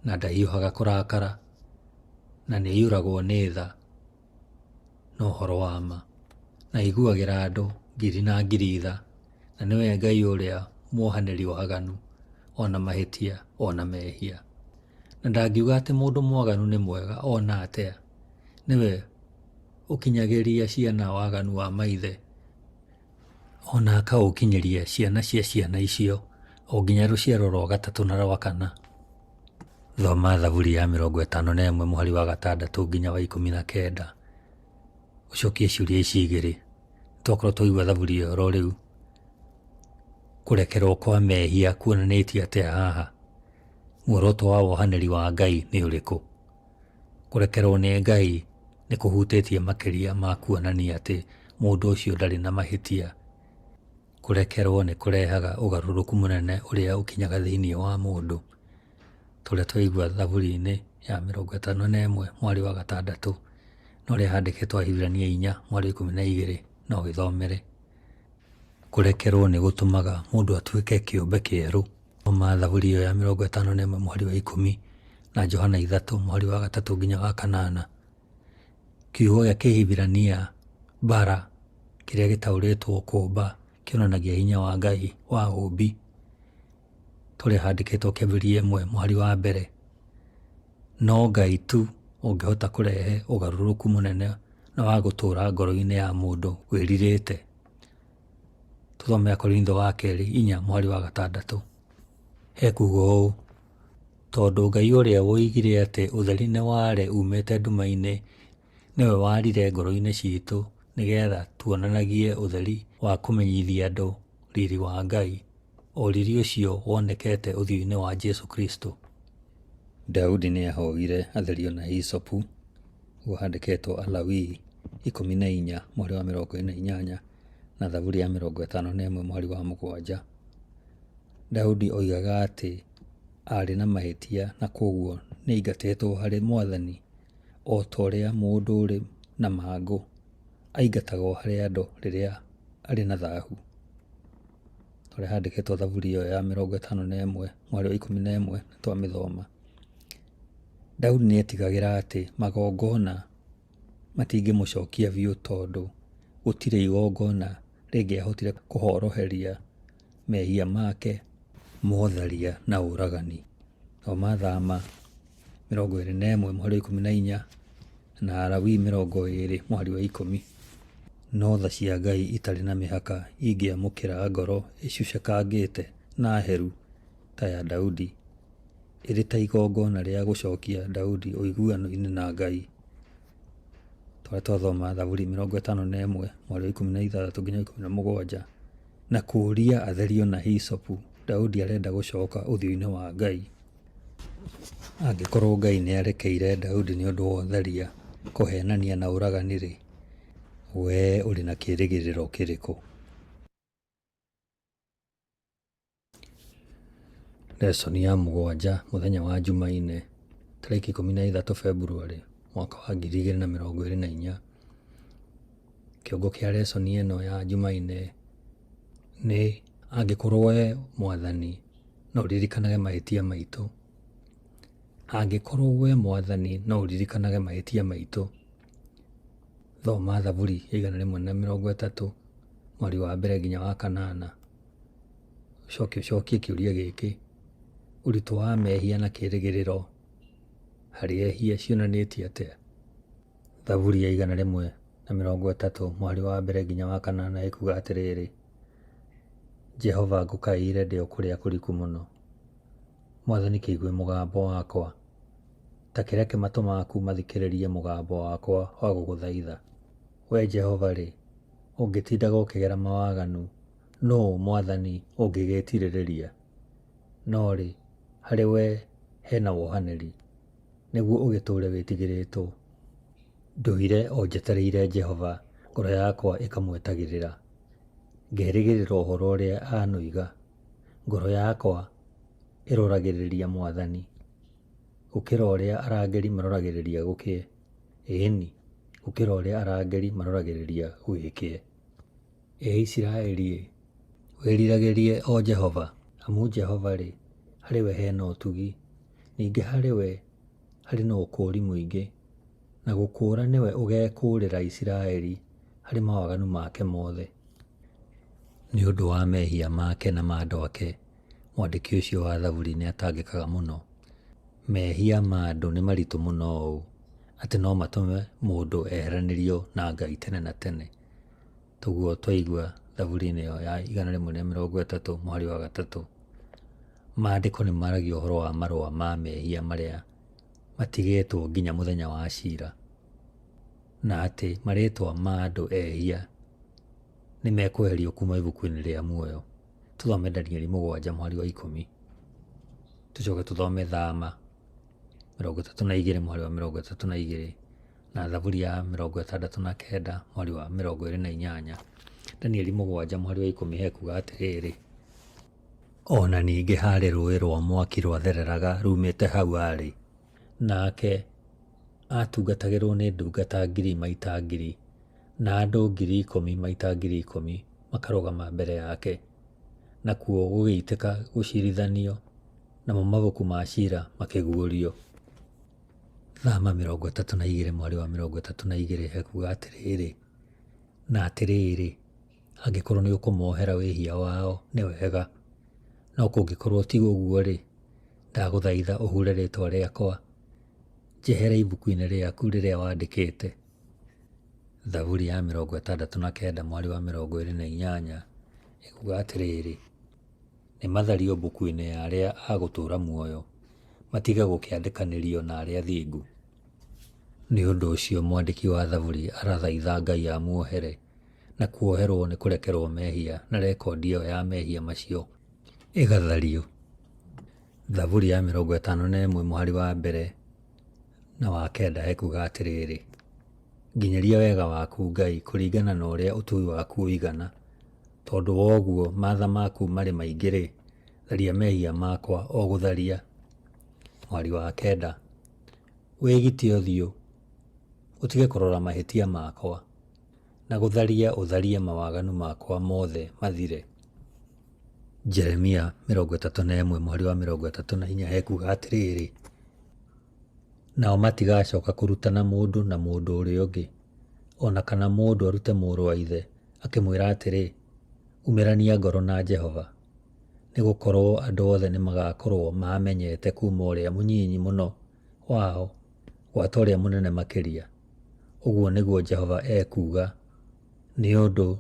[SPEAKER 1] na ndahiũhaga kũrakara, na nĩ ĩiyũragwo nĩ tha na ũhoro wa ma, na iguagĩra andũ ngiri na ngiri tha, na nĩwe Ngai ũrĩa muohanĩri waganu, ona mahĩtia ona mehia. Na ndangiuga atĩ mũndũ mwaganu nĩ mwega ona atĩa, nĩwe ũkinyagĩria ciana waganu wa maithe, ona akaũkinyĩria ciana cia ciana icio, o nginya rũciaro rwa gatatũ na rwa kana. Thoma Thaburi ya 51 mweri wa 6 nginya wa 19, ũcokie ciũria ici igĩrĩ. Twakorwo twaigua Thaburi ĩyo rĩu, kũrekerwo kwa mehia kuonanĩtie atĩa haha? Muoroto wa wohanĩri wa Ngai nĩ ũrĩkũ? Kũrekerwo nĩ Ngai nĩ kũhutĩtie makĩria ma kuonania atĩ mũndũ ũcio ndarĩ na mahĩtia. Kũrekerwo nĩ kũrehaga ũgarũrũku mũnene ũrĩa ũkinyaga thĩiniĩ wa mũndũ. Tũrĩa twaigua Thaburi-inĩ ya 51 mweri wa 6, na ũrĩa handĩkĩtwo Ahibirania 4 mweri 12, no gĩthomere. Kũrekerwo nĩ gũtũmaga mũndũ atuĩke kĩũmbe kĩerũ. Thoma Thaburi ya 51 mweri wa 10 na Johana 3 mweri wa 3 nginya wa 8. Kiugo gĩa Kĩhibirania bara, kĩrĩa gĩtaũrĩtwo kũmba, kĩonanagia hinya wa Ngai wa ũmbi. Tũrĩa handĩkĩtwo Kĩambĩrĩria 1 mweri wa mbere, no Ngai tu ũngĩhota kũrehe ũgarũrũku mũnene na wa gũtũũra ngoro-inĩ ya mũndũ wĩrirĩte. Tũthome Korintho wa kerĩ 4 mweri wa 6, ekuuga ũũ: tondũ Ngai ũrĩa woigire atĩ ũtheri nĩ ware umĩte nduma-inĩ, nĩwe warire ngoro-inĩ citũ nĩgetha tuonanagie ũtheri wa kũmenyithia andũ riri wa Ngai, o riri ũcio wonekete ũthiũ-inĩ wa Jesu Kristo. Daudi nĩ ahoire atherio na hisopu, handĩkĩtwo Alawii 14 mweri wa 28 na Thaburi ya 51 mweri wa 7. Daudi oigaga atĩ arĩ na mahĩtia na kwoguo nĩ aingatĩtwo harĩ Mwathani, o ta ũrĩa mũndũ ũrĩ na mangũ aingatagwo harĩ andũ rĩrĩa arĩ na thaahu. Tũrĩa handĩkĩtwo Thaburi ĩyo ya 51 mweri wa 11 twamĩthoma. Daudi nĩ etigagĩra atĩ magongona matingĩmũcokia biũ, tondũ gũtirĩ igongona rĩngĩahotire kũhoroheria mehia make, motharia na ũragani. Thoma Thama 21 mweri wa 14 na Alawii 20 mweri wa 10. No tha cia Ngai itarĩ na mĩhaka ingĩamũkĩra ngoro icucekangĩte na heru ta ya Daudi, ĩrĩ ta igongona rĩa gũcokia Daudi ũiguano-inĩ na Ngai. twarĩa twathoma Thaburi 51 mweri wa 16 nginya 17 na kũũria atherio na hisopu. Daudi arenda gũcoka ũthiũ-inĩ wa Ngai. Angĩkorwo Ngai nĩ arekeire Daudi nĩ ũndũ wa ũtharia, kũhenania na ũragani-rĩ, wee ũrĩ na kĩĩrĩgĩrĩro kĩrĩkũ? Lesoni ya 7 mũthenya wa Jumaine tarĩki 13 Februari mwaka wa 2024. Kĩongo kĩa lesoni ĩno ya Jumaine nĩ angĩkorwo we Mwathani no ũririkanage mahĩtia maitũ. Angĩkorwo we Mwathani no ũririkanage mahĩtia maitũ. Thoma Thaburi ya 130 mweri wa mbere nginya wa 8. Ũcokie kĩũria gĩkĩ: ũritũ wa mehia na kĩĩrĩgĩrĩro harĩ ehia cionanĩtie atĩa? Thaburi ya 130 mweri wa mbere nginya wa 8 ĩkuuga atĩrĩrĩ: Jehova ngũkaĩire ndĩ o kũrĩa kũriku mũno. Mwathani kĩigue mũgambo wakwa, ta kĩreke matũ maku mathikĩrĩrie mũgambo wakwa wa gũgũthaitha. We Jehova-rĩ, ũngĩtindaga ũkĩgera mawaganu, no Mwathani ũngĩgĩĩtirĩrĩria? No-rĩ, harĩ we hena wohanĩri, nĩguo ũgĩtũũre wĩtigĩrĩtwo. Ndũire o njetereire Jehova, ngoro yakwa ĩkamwetagĩrĩra. Ngerĩgĩrĩra ũhoro ũrĩa anoiga, ngoro yakwa ĩroragĩrĩria Mwathani, gũkĩra ũrĩa arangĩri maroragĩrĩria gũkĩe. Ĩĩni, gũkĩra ũrĩa arangĩri maroragĩrĩria gwĩkĩe. Isiraeli, wĩriragĩrie o Jehova, amu Jehova-rĩ, harĩ we hena ũtugi, ningĩ harĩ we harĩ na ũkũũri mũingĩ, na gũkũũra nĩwe ũgekũũrĩra Isiraeli harĩ mawaganu make mothe. Nĩ ũndũ wa mehia make na ma andũ ake, mwandĩki ũcio wa Thaburi nĩ atangĩkaga mũno. Mehia ma andũ nĩ maritũ mũno ũũ atĩ no matũme mũndũ eheranĩrio na Ngai tene na tene. Toguo twaigua Thaburi-inĩ ĩyo ya 130 mweri wa 3. Maandĩko nĩ maragia ũhoro wa marũa ma mehia marĩa matigĩtwo nginya mũthenya wa ciira, na atĩ marĩtwa ma andũ ehia nĩ mekweherio kuma ibuku-inĩ rĩa muoyo. Tũthome Danieli 7 mweri wa 10. Tucoke tũthome Thama 32 mweri wa 32 na Thaburi ya 69 mweri wa 28. Danieli 7 mweri wa 10 hekuga atĩrĩrĩ: ona ningĩ harĩ rũĩ rwa mwaki rwathereraga rumĩte hau arĩ, nake atungatagĩrwo nĩ ndungata 1000 maita 1000 na andũ 10,000 maita 10,000 makarũgama mbere yake, nakuo gũgĩitĩka gũciirithanio, namo mabuku ma ciira makĩguũrio. Thama 32 mweri wa 32 hekuga atĩrĩrĩ: na atĩrĩrĩ, angĩkorwo nĩ ũkũmohera wĩhia wao nĩ wega, no kũngĩkorwo ti ũguo-rĩ, ndagũthaitha ũhure rĩĩtwa rĩakwa, njehera ibuku-inĩ rĩaku rĩrĩa wandĩkĩte. Thaburi ya 69 mweri wa 28 ĩkuga atĩrĩrĩ: nĩ mathario mbuku-inĩ ya arĩa agũtũũra muoyo, matige gũkĩandĩkanĩrio na arĩa athingu. Nĩ ũndũ ũcio mwandĩki wa Thaburi arathaitha Ngai amuohere, na kuoherwo nĩ kũrekerwo mehia na rekondi ĩyo ya mehia macio ĩgathario. Thaburi ya 51 mweri wa mbere na wa 9 hekuga atĩrĩrĩ: nginyĩria wega waku Ngai kũringana na ũrĩa ũtugi waku ũigana, tondũ wa ũguo maatha maku marĩ maingĩ-rĩ, tharia mehia makwa o gũtharia. Mweri wa 9, wĩgite ũthiũ, ũtige kũrora mahĩtia makwa, na gũtharia ũtharie mawaganu makwa mothe mathire. Jeremia 31 mweri wa 34 hekuga atĩrĩrĩ: nao matigacoka kũrutana mũndũ na mũndũ ũrĩa ũngĩ, ona kana mũndũ arute mũrũ wa ithe akĩmwĩra atĩrĩ, umĩrania ngoro na Jehova, nĩ gũkorwo andũ othe nĩ magakorwo mamenyete kuma ũrĩa mũnyinyi mũno wao gwata ũrĩa mũnene makĩria. Ũguo nĩguo Jehova ekuuga, nĩ ũndũ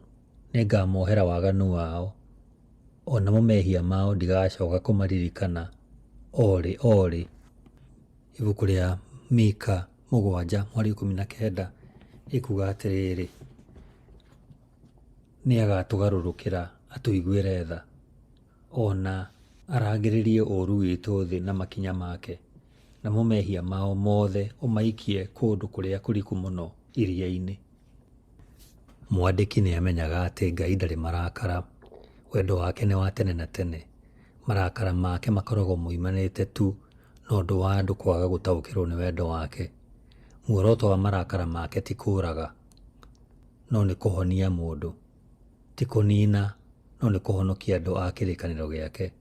[SPEAKER 1] nĩngamohera waganu wao, ona mo mehia mao ndigacoka kũmaririkana orĩ. Ibuku rĩa Mika 7 mweri 19 ĩkuga atĩrĩrĩ, nĩ agatũgarũrũkĩra atũiguĩre tha, ona arangĩrĩrie ũũru witũ thĩ na makinya make, namo mehia mao mothe ũmaikie kũndũ kũrĩa kũriku mũno iria-inĩ. Mwandĩki nĩ amenyaga atĩ Ngai ndarĩ marakara, wendo wake nĩ wa tene na tene. Marakara make makoragwo moimanĩte tu na ũndũ wa andũ kwaga gũtaũkĩrwo nĩ wendo wake. Muoroto wa marakara make ti kũũraga, no nĩ kũhonia mũndũ, ti kũnina, no nĩ kũhonokia andũ a kĩrĩkanĩro gĩake.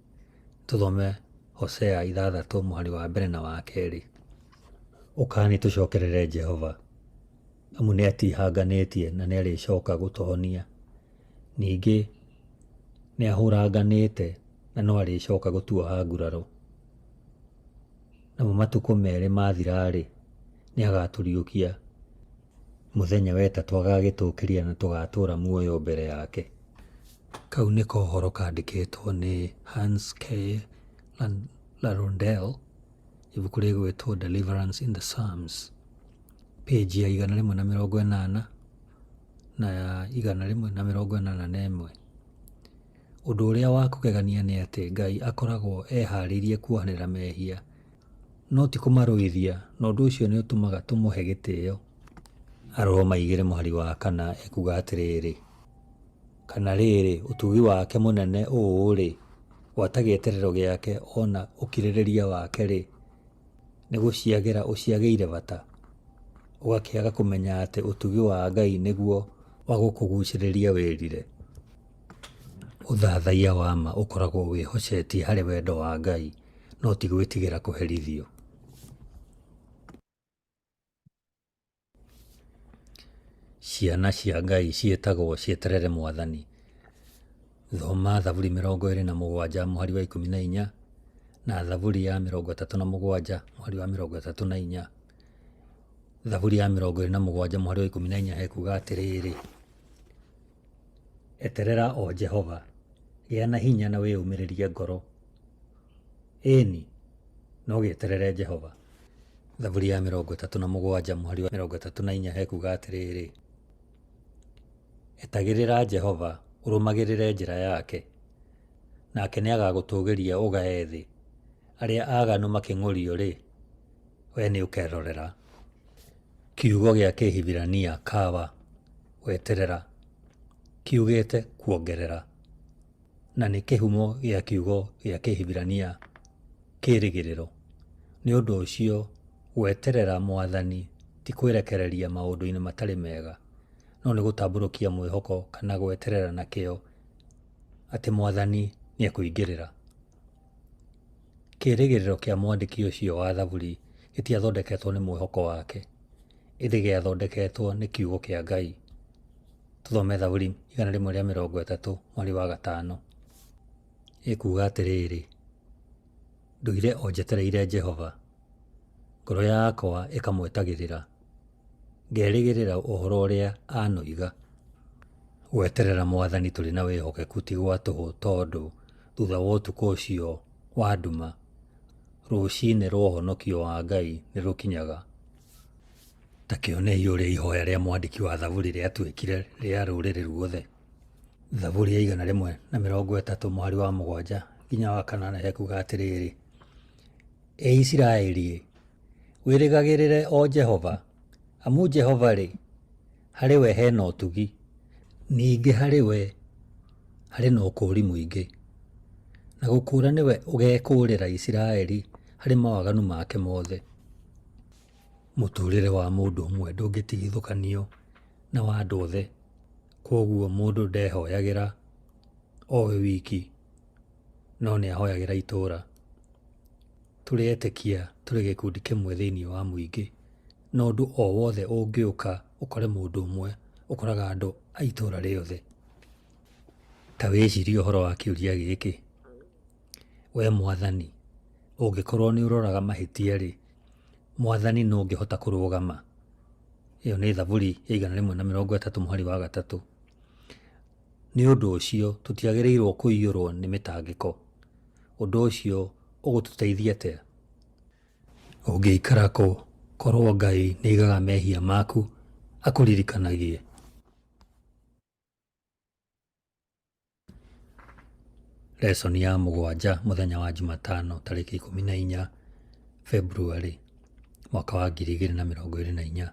[SPEAKER 1] Tũthome Hosea 6:1 na 2. Ũkani tũcokerere Jehova, amu nĩ atihanganĩtie na nĩ arĩcoka gũtũhonia. Ningĩ nĩ ahũranganĩte na no arĩcoka gũtuoha nguraro. Namo matukũ merĩ mathira-rĩ, nĩ agatũriũkia. Mũthenya wetatũ agagĩtũkĩria na tũgatũũra muoyo mbere yake. Kau nĩ kohoro kandĩkĩtwo nĩ Hans K. Larondel, ibuku rĩgwĩtwo Deliverance in the Psalms, page ya 180 na ya 181. Ũndũ ũrĩa wa kũgegania nĩ atĩ Ngai akoragwo eharĩirie kuohanĩra mehia, no ti kũmarũithia, na ũndũ ũcio nĩ ũtũmaga tũmũhe gĩtĩo. Aroma 2:4 ekuga atĩrĩrĩ, kana rĩrĩ ũtugi wake mũnene ũũ-rĩ, gwata gĩeterero gĩake ona ũkirĩrĩria wake-rĩ, nĩ gũciagĩra ũciagĩire bata, ũgakĩaga kũmenya atĩ ũtugi wa Ngai nĩguo wa gũkũgucĩrĩria wĩrire. Ũthathaiya wa ma ũkoragwo wĩhocetie harĩ wendo wa Ngai, no ti gwĩtigĩra kũherithio. Ciana cia Ngai ciĩtagwo cieterere Mwathani. Thoma Thaburi 27:14 na Thaburi ya 37:34. Thaburi ya 27:14 hekuga atĩrĩrĩ, eterera o Jehova, gĩa na hinya na wĩyũmĩrĩrie ngoro. Ĩni, no gĩeterere Jehova. Thaburi ya 37:34 hekuga atĩrĩrĩ, etagĩrĩra Jehova, ũrũmagĩrĩre njĩra yake, nake nĩ agagũtũgĩria ũgae thĩ. Arĩa aaganu makĩng'ũrio-rĩ, we nĩ ũkerorera. Kiugo gĩa Kĩhibirania kawa, weterera, kiugĩte kuongerera, na nĩ kĩhumo gĩa kiugo gĩa Kĩhibirania kĩĩrĩgĩrĩro. Nĩ ũndũ ũcio gweterera Mwathani ti kwĩrekereria maũndũ-inĩ matarĩ mega, no nĩ gũtambũrũkia mwĩhoko kana gweterera na kĩo atĩ Mwathani nĩ ekũingĩrĩra. Kĩĩrĩgĩrĩro kĩa mwandĩki ũcio wa Thaburi gĩtiathondeketwo nĩ mwĩhoko wake, ĩndĩ gĩathondeketwo nĩ kiugo kĩa Ngai. Tũthome Thaburi 130:5. Ĩkuga atĩrĩrĩ, ndũire o njetereire Jehova, ngoro yakwa ĩkamwetagĩrĩra, ngerĩgĩrĩra ũhoro ũrĩa anoiga. Gweterera Mwathani tũrĩ na wĩhokeku ti gwa tũhũ, tondũ thutha wa ũtukũ ũcio wa nduma, rũciinĩ rwa ũhonokio wa Ngai nĩ rũkinyaga. Ta kĩonei ũrĩa ihoya rĩa mwandĩki wa Thaburi rĩatuĩkire rĩa rũrĩrĩ ruothe. Thaburi ya 130:7-8 hekuga atĩrĩrĩ, Isiraeli, wĩrĩgagĩrĩre o Jehova, amu Jehova-rĩ, harĩ we hena ũtugi, ningĩ harĩ we harĩ na ũkũũri mũingĩ, na gũkũũra nĩwe ũgekũũrĩra Isiraeli harĩ mawaganu make mothe. Mũtũũrĩre wa mũndũ ũmwe ndũngĩtigithũkanio na wa andũ othe, kwoguo mũndũ ndehoyagĩra o we wiki, no nĩ ahoyagĩra itũũra. Tũrĩ etĩkia tũrĩ gĩkundi kĩmwe thĩinĩ wa mũingĩ, no ũndũ o wothe ũngĩũka ũkore mũndũ ũmwe, ũkoraga andũ a itũũra rĩothe. Ta wĩcirie ũhoro wa kĩũria gĩkĩ, we Mwathani, ũngĩkorwo nĩ ũroraga mahĩtia-rĩ, Mwathani no ũngĩhota kũrũgama? Ĩyo nĩ Thaburi ya 130:3. Nĩ ũndũ ũcio tũtiagĩrĩirwo kũiyũrwo nĩ mĩtangĩko. Ũndũ ũcio ũgũtũteithia atĩa? Ũngĩikara kũ, korwo Ngai nĩ aigaga mehia maku akũririkanagie. Lesson ya 7 mũthenya wa Jumatano tarĩki 14 February mwaka wa 2024.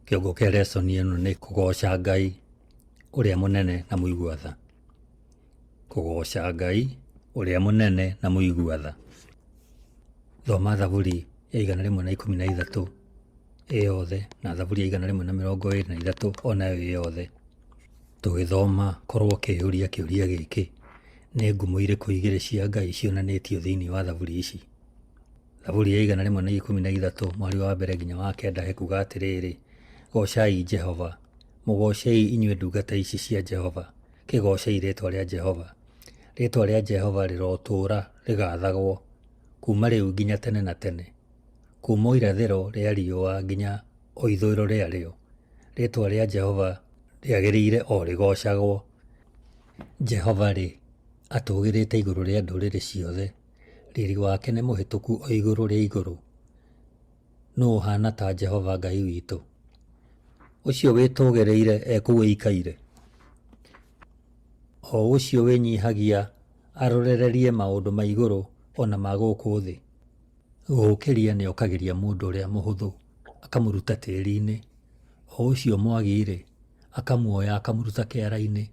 [SPEAKER 1] Kĩongo kĩa lesson ĩno nĩ kũgoca Ngai ũrĩa mũnene na mũigua tha. Kũgoca Ngai ũrĩa mũnene na mũigua tha. Thoma Thaburi ya 113 yothe na Thaburi ya 123 onayo yothe. Tũgĩthoma korwo kĩũria gĩkĩ, nĩ ngumo irĩkũ igĩrĩ cia Ngai cionanĩtio thĩinĩ wa Thaburi ici. Thaburi ya 113 mweri wa mbere nginya wa kenda hekuga atĩrĩrĩ: gocai Jehova, mũgocei inyuĩ ndungata ici cia Jehova, kĩgocei rĩtwa rĩa Jehova. Rĩtwa rĩa Jehova rĩrotũũra rĩgathagwo kuma rĩu nginya tene na tene, kuma irathĩro rĩa riũa nginya o ithũĩro rĩarĩo. Rĩtwa rĩa Jehova rĩagĩrĩire o rĩgocagwo. Jehova atũgĩrĩte igũrũ rĩa ndũrĩrĩ ciothe, riri wake nĩ mũhĩtũku o igũrũ rĩa igũrũ. Nũũ ũhana ta Jehova Ngai witũ? Ũcio wĩtũgĩrĩire ekũu ũikaire, o ũcio wĩnyihagia arorererie maũndũ ma igũrũ ona ma gũkũ thĩ. Gũũkĩria nĩ okagĩria mũndũ ũrĩa mũhũthũ akamũruta tĩĩri-inĩ, o ũcio mwagi-rĩ akamuoya akamũruta kĩara-inĩ,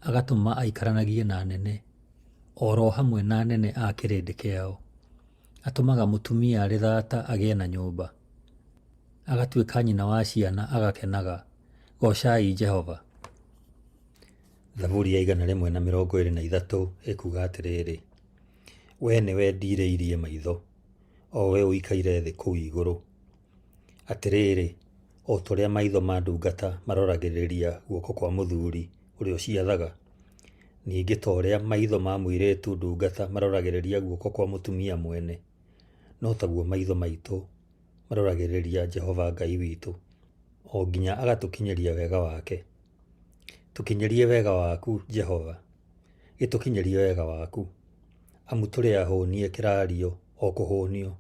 [SPEAKER 1] agatũma aikaranagie na anene, oro hamwe na anene a kĩrĩndĩ kĩao. Atũmaga mũtumia arĩ thata agĩe na nyũmba, agatuĩka nyina wa ciana agakenaga. Gocai Jehova. Thaburi ya 123 ĩkuga atĩrĩrĩ: we nĩwe ndirĩirie maitho, o we ũikaire thĩ kũu igũrũ. Atĩrĩrĩ, o tũrĩa maitho ma ndungata maroragĩrĩria guoko kwa mũthuri ũrĩa ũciathaga, ningĩ ta ũrĩa maitho ma mũirĩtu ndungata maroragĩrĩria guoko kwa mũtumia mwene, no taguo maitho maitũ maroragĩrĩria Jehova Ngai witũ, o nginya agatũkinyĩria wega wake. Tũkinyĩrie wega waku Jehova, gĩtũkinyĩrie wega waku, amu tũrĩ ahũnie kĩrario o kũhũnio.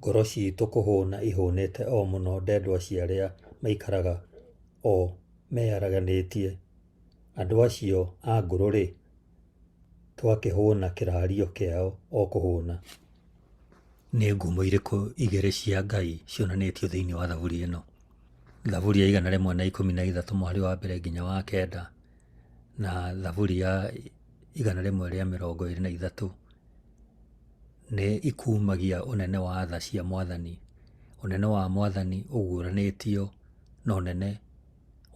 [SPEAKER 1] Ngoro ciitũ kũhũna ihũnĩte o mũno ndendwa cia arĩa maikaraga o meyaraganĩtie. Andũ acio a ngũrũ-rĩ, twakĩhũna kĩrario kĩao o kũhũna. Nĩ ngumo irĩkũ igĩrĩ cia Ngai cionanĩtio thĩinĩ wa Thaburi ĩno? Thaburi ya 113 mweri wa mbere nginya wa kenda na Thaburi ya 123 nĩ ikumagia ũnene wa tha cia Mwathani. Ũnene wa Mwathani ũguũranĩtio na ũnene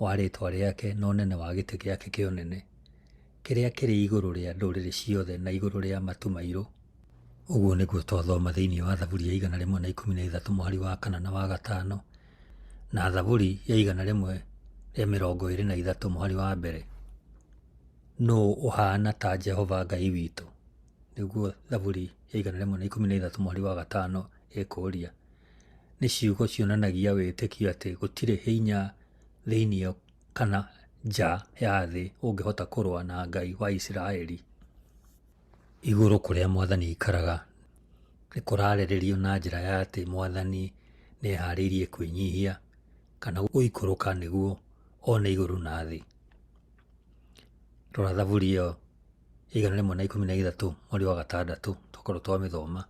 [SPEAKER 1] wa rĩtwa rĩake na ũnene wa gĩtĩ gĩake kĩa ũnene, kĩrĩa kĩrĩ igũrũ rĩa ndũrĩrĩ ciothe na igũrũ rĩa matu mairũ. Ũguo nĩguo twathoma thĩinĩ wa Thaburi ya 113 mweri wa kana na wa gatano na Thaburi ya 123 mweri wa mbere. Nũũ ũhana ta Jehova Ngai witũ? Nĩguo Thaburi ya 113 mweri wa gatano ĩkũria. Nĩ ciugo cionanagia wĩtĩkio atĩ gũtirĩ hinya thĩinĩ kana nja ya thĩ ũngĩhota kũrũa na Ngai wa Isiraeli. Igũrũ kũrĩa Mwathani aikaraga nĩ kũrarĩrĩrio na njĩra ya atĩ Mwathani nĩ eharĩirie kwĩnyihia kana gũikũrũka nĩguo one igũrũ na thĩ. Rora Thaburi ĩyo 113 mweri wa gatandatũ twakorwo twamĩthoma.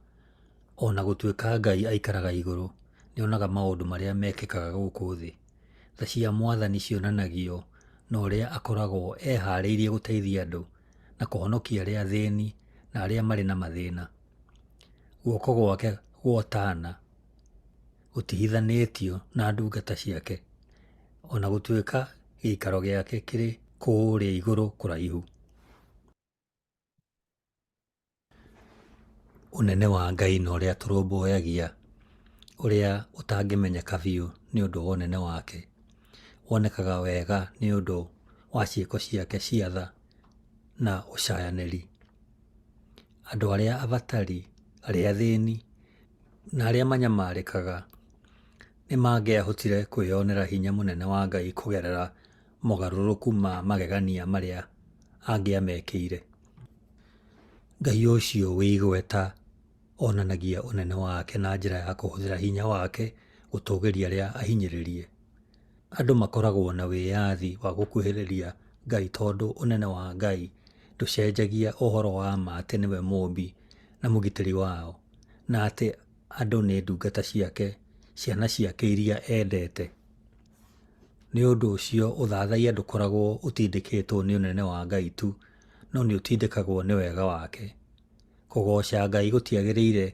[SPEAKER 1] Ona gũtuĩka Ngai aikaraga igũrũ, nĩonaga maũndũ marĩa mekĩkaga gũkũ thĩ. Tha cia Mwathani cionanagio na ũrĩa akoragwo eharĩirie gũteithia andũ na kũhonokia arĩa athĩni na arĩa marĩ na mathĩna. Guoko gwake guotana gũtihithanĩtio na ndungata ciake, ona gũtuĩka gĩikaro gĩake kĩrĩ kũrĩa igũrũ kũraihu. Ũnene wa Ngai na ũrĩa tũrũmbũyagia, ũrĩa ũtangĩmenyeka biũ nĩ ũndũ wa ũnene wake, wonekaga wega nĩ ũndũ wa ciĩko ciake cia tha na ũcayanĩri. Andũ arĩa abatari, arĩa athĩni na arĩa manyamarĩkaga nĩ mangĩahotire kwĩyonera hinya mũnene wa Ngai kũgerera mogarũrũku ma magegania marĩa angĩamekĩire. Ngai ũcio wĩ igweta onanagia ũnene wake na njĩra ya kũhũthĩra hinya wake gũtũgĩria arĩa ahinyĩrĩrie. andũ makoragwo na wĩyathi wa gũkuhĩrĩria Ngai tondũ ũnene wa Ngai ndũcenjagia ũhoro wa ma atĩ nĩwe mũmbi na mũgitĩri wao, na atĩ andũ nĩ ndungata ciake, ciana ciake iria endete. Nĩ ũndũ ũcio ũthathaiya ndũkoragwo ũtindĩkĩtwo nĩ ũnene wa Ngai tu, no nĩ ũtindĩkagwo nĩ wega wake. Kũgoca Ngai gũtiagĩrĩire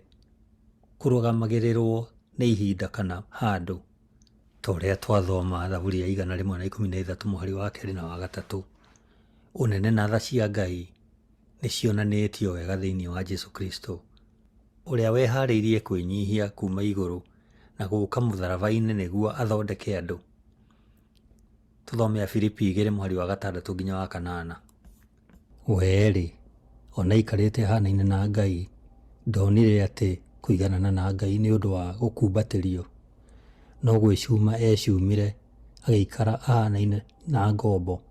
[SPEAKER 1] kũrũgamagĩrĩrwo nĩ ihinda kana handũ, ta ũrĩa twathoma Thaburi ya 113 mũhari wa 2 na wa 3. Ũnene na tha cia Ngai nĩ cionanĩtio wega thĩinĩ wa Jesũ Kristo, ũrĩa weharĩirie kwĩnyihia kuma igũrũ na gũka mũtharaba-inĩ nĩguo athondeke andũ. Tũthome Filipi 2 mũhari wa 6 nginya wa 8. We-rĩ, ona aikarĩte hanaine na Ngai, ndonire atĩ kũiganana na Ngai nĩ ũndũ wa gũkumbatĩrio, no gwĩcuma ecumire, agĩikara ahanaine na ngombo,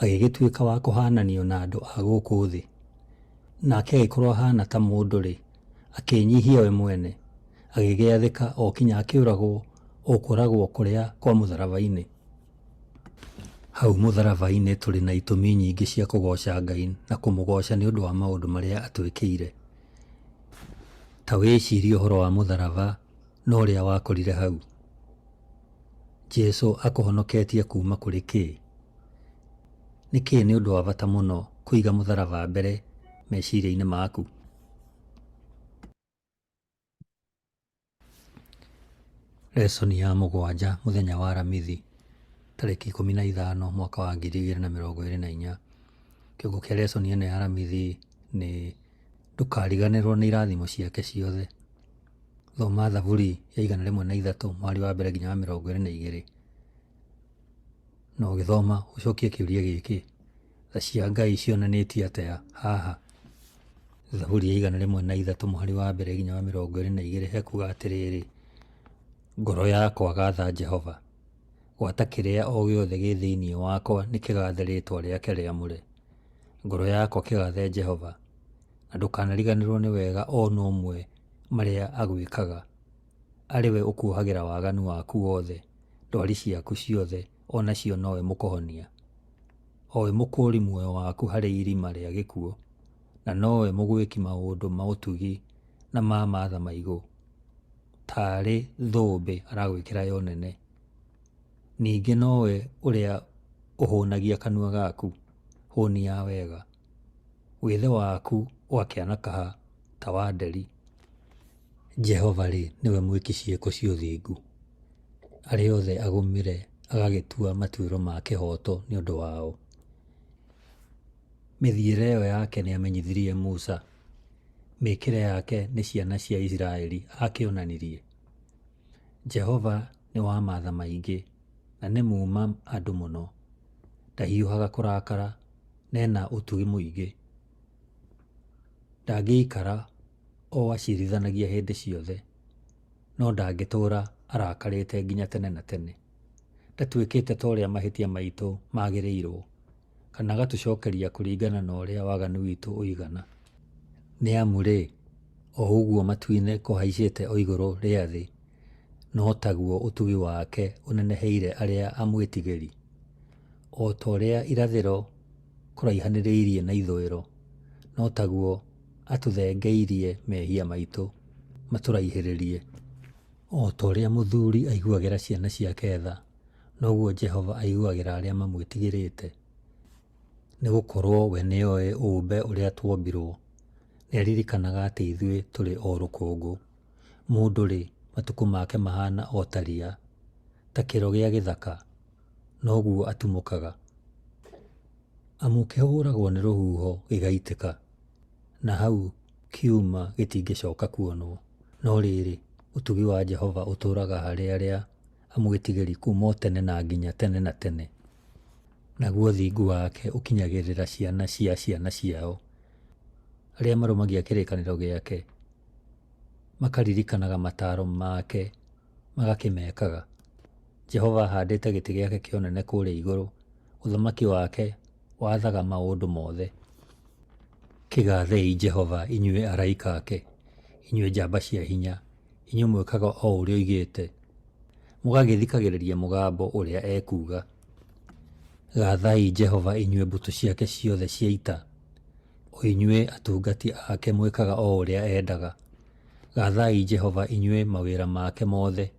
[SPEAKER 1] agĩgĩtuĩka wa kũhananio na andũ a gũkũ thĩ. Nake agĩkorwo ahana ta mũndũ-rĩ, akĩnyihia we mwene, agĩgĩathĩka o kinya akĩũragwo o kũragwo kũrĩa kwa mũtharaba-inĩ. Hau mũtharaba-inĩ tũrĩ na itũmi nyingĩ cia kũgoca Ngai na kũmũgoca nĩ ũndũ wa maũndũ marĩa atwĩkĩire. Ta wĩcirie ũhoro wa mũtharaba na ũrĩa wakorire hau. Jesũ akũhonoketie kuma kũrĩ kĩĩ? Nĩkĩĩ nĩ ũndũ wa bata mũno kũiga mũtharaba mbere meciria-inĩ maku? Lesoni ya 7 mũthenya wa Aramithi, tarĩki 15 mwaka wa 2024. Kiugo kĩa lesoni ĩno ya Aramithi nĩ ndũkariganĩrwo nĩ irathimo ciake ciothe. Thoma Thaburi ya 103 mwari wa 1 nginya wa 22. No gĩthoma ũcokie kĩũria gĩkĩ: tha cia Ngai cionanĩtie atĩa haha? Thaburi ya 103 mwari wa 1 nginya wa 22 hekuga atĩrĩrĩ: ngoro yakwa gatha Jehova, gwata kĩrĩa o gĩothe gĩ thĩinĩ wakwa nĩ kĩgathe rĩĩtwa rĩake rĩamũre. Ngoro yakwa kĩgathe Jehova, na ndũkanariganĩrwo nĩ wega o na ũmwe marĩa agwĩkaga. Arĩwe ũkuohagĩra waganu waku wothe, ndwari ciaku ciothe o nacio nowe mũkũhonia. Owe mũkũũri muoyo waku harĩ irima rĩa gĩkuũ, na nowe mũgwĩki maũndũ ma ũtugi na ma matha maigũ. Tarĩ thũmbĩ aragwĩkĩra yo nene. Ningĩ nowe ũrĩa ũhũnagia kanua gaku hũni ya wega. Wĩthe waku ũgakĩanakaha ta wa nderi. Jehova-rĩ, nĩwe mwĩki ciĩko cia ũthingu. Arĩa othe agũmĩre agagĩtua matuĩro ma kĩhoto nĩ ũndũ wao. Mĩthiĩre ĩyo yake nĩ amenyithirie Musa. Mĩĩkĩre yake nĩ ciana cia Isiraeli akĩonanirie. Jehova nĩ wa matha maingĩ na nĩ muuma andũ mũno. Ndahiũhaga kũrakara, nena ũtugi mũingĩ. Ndangĩikara o acirithanagia hĩndĩ ciothe, no ndangĩtũũra arakarĩte nginya tene na tene. Ndatuĩkĩte ta ũrĩa mahĩtia maitũ magĩrĩirwo, kana agatũcokeria kũringana na ũrĩa waganu witũ ũigana. Nĩ amu-rĩ, o ũguo matu-inĩ kũhaicĩte o igũrũ rĩa thĩ, no taguo ũtugi wake ũneneheire arĩa amwĩtigĩri. O ta ũrĩa irathĩro kũraihanĩrĩirie na ithũĩro, no taguo atũthengeirie mehia maitũ matũraihĩrĩrie. O ta ũrĩa mũthuri aiguagĩra ciana ciake tha, noguo Jehova aiguagĩra arĩa mamwĩtigĩrĩte. Nĩ gũkorwo we nĩoĩ ũmbe ũrĩa tuombirwo. Nĩaririkanaga atĩ ithuĩ tũrĩ o rũkũngũ. Mũndũ-rĩ, matukũ make mahana o ta ria, ta kĩro gĩa gĩthaka, noguo atumũkaga. Amu kĩhũragwo nĩ rũhuho gĩgaitĩka, na hau kiuma gĩtingĩcoka kuonwo. No rĩrĩ, ũtugi wa Jehova ũtũũraga harĩ arĩa amwĩtigĩri kuma o tene na nginya tene na tene. Naguo thingu wake ũkinyagĩrĩra ciana cia ciana ciao. Arĩa marũmagia kĩrĩkanĩro gĩake makaririkanaga mataaro make magakĩmekaga. Jehova ahandĩte gĩtĩ gĩake kĩa ũnene kũrĩa igũrũ, ũthamaki wake wathaga maũndũ mothe. Kĩgathei Jehova, inyuĩ araika ake, inyuĩ njamba cia hinya, inyuĩ mwĩkaga o ũrĩa oigĩte. mũgagĩthikagĩrĩria mũgambo ũrĩa ekuga. Gathai Jehova inyuĩ mbũtũ ciake ciothe cia ita, o inyuĩ atungati ake mwĩkaga o ũrĩa endaga. Gathai Jehova inyuĩ mawĩra make mothe,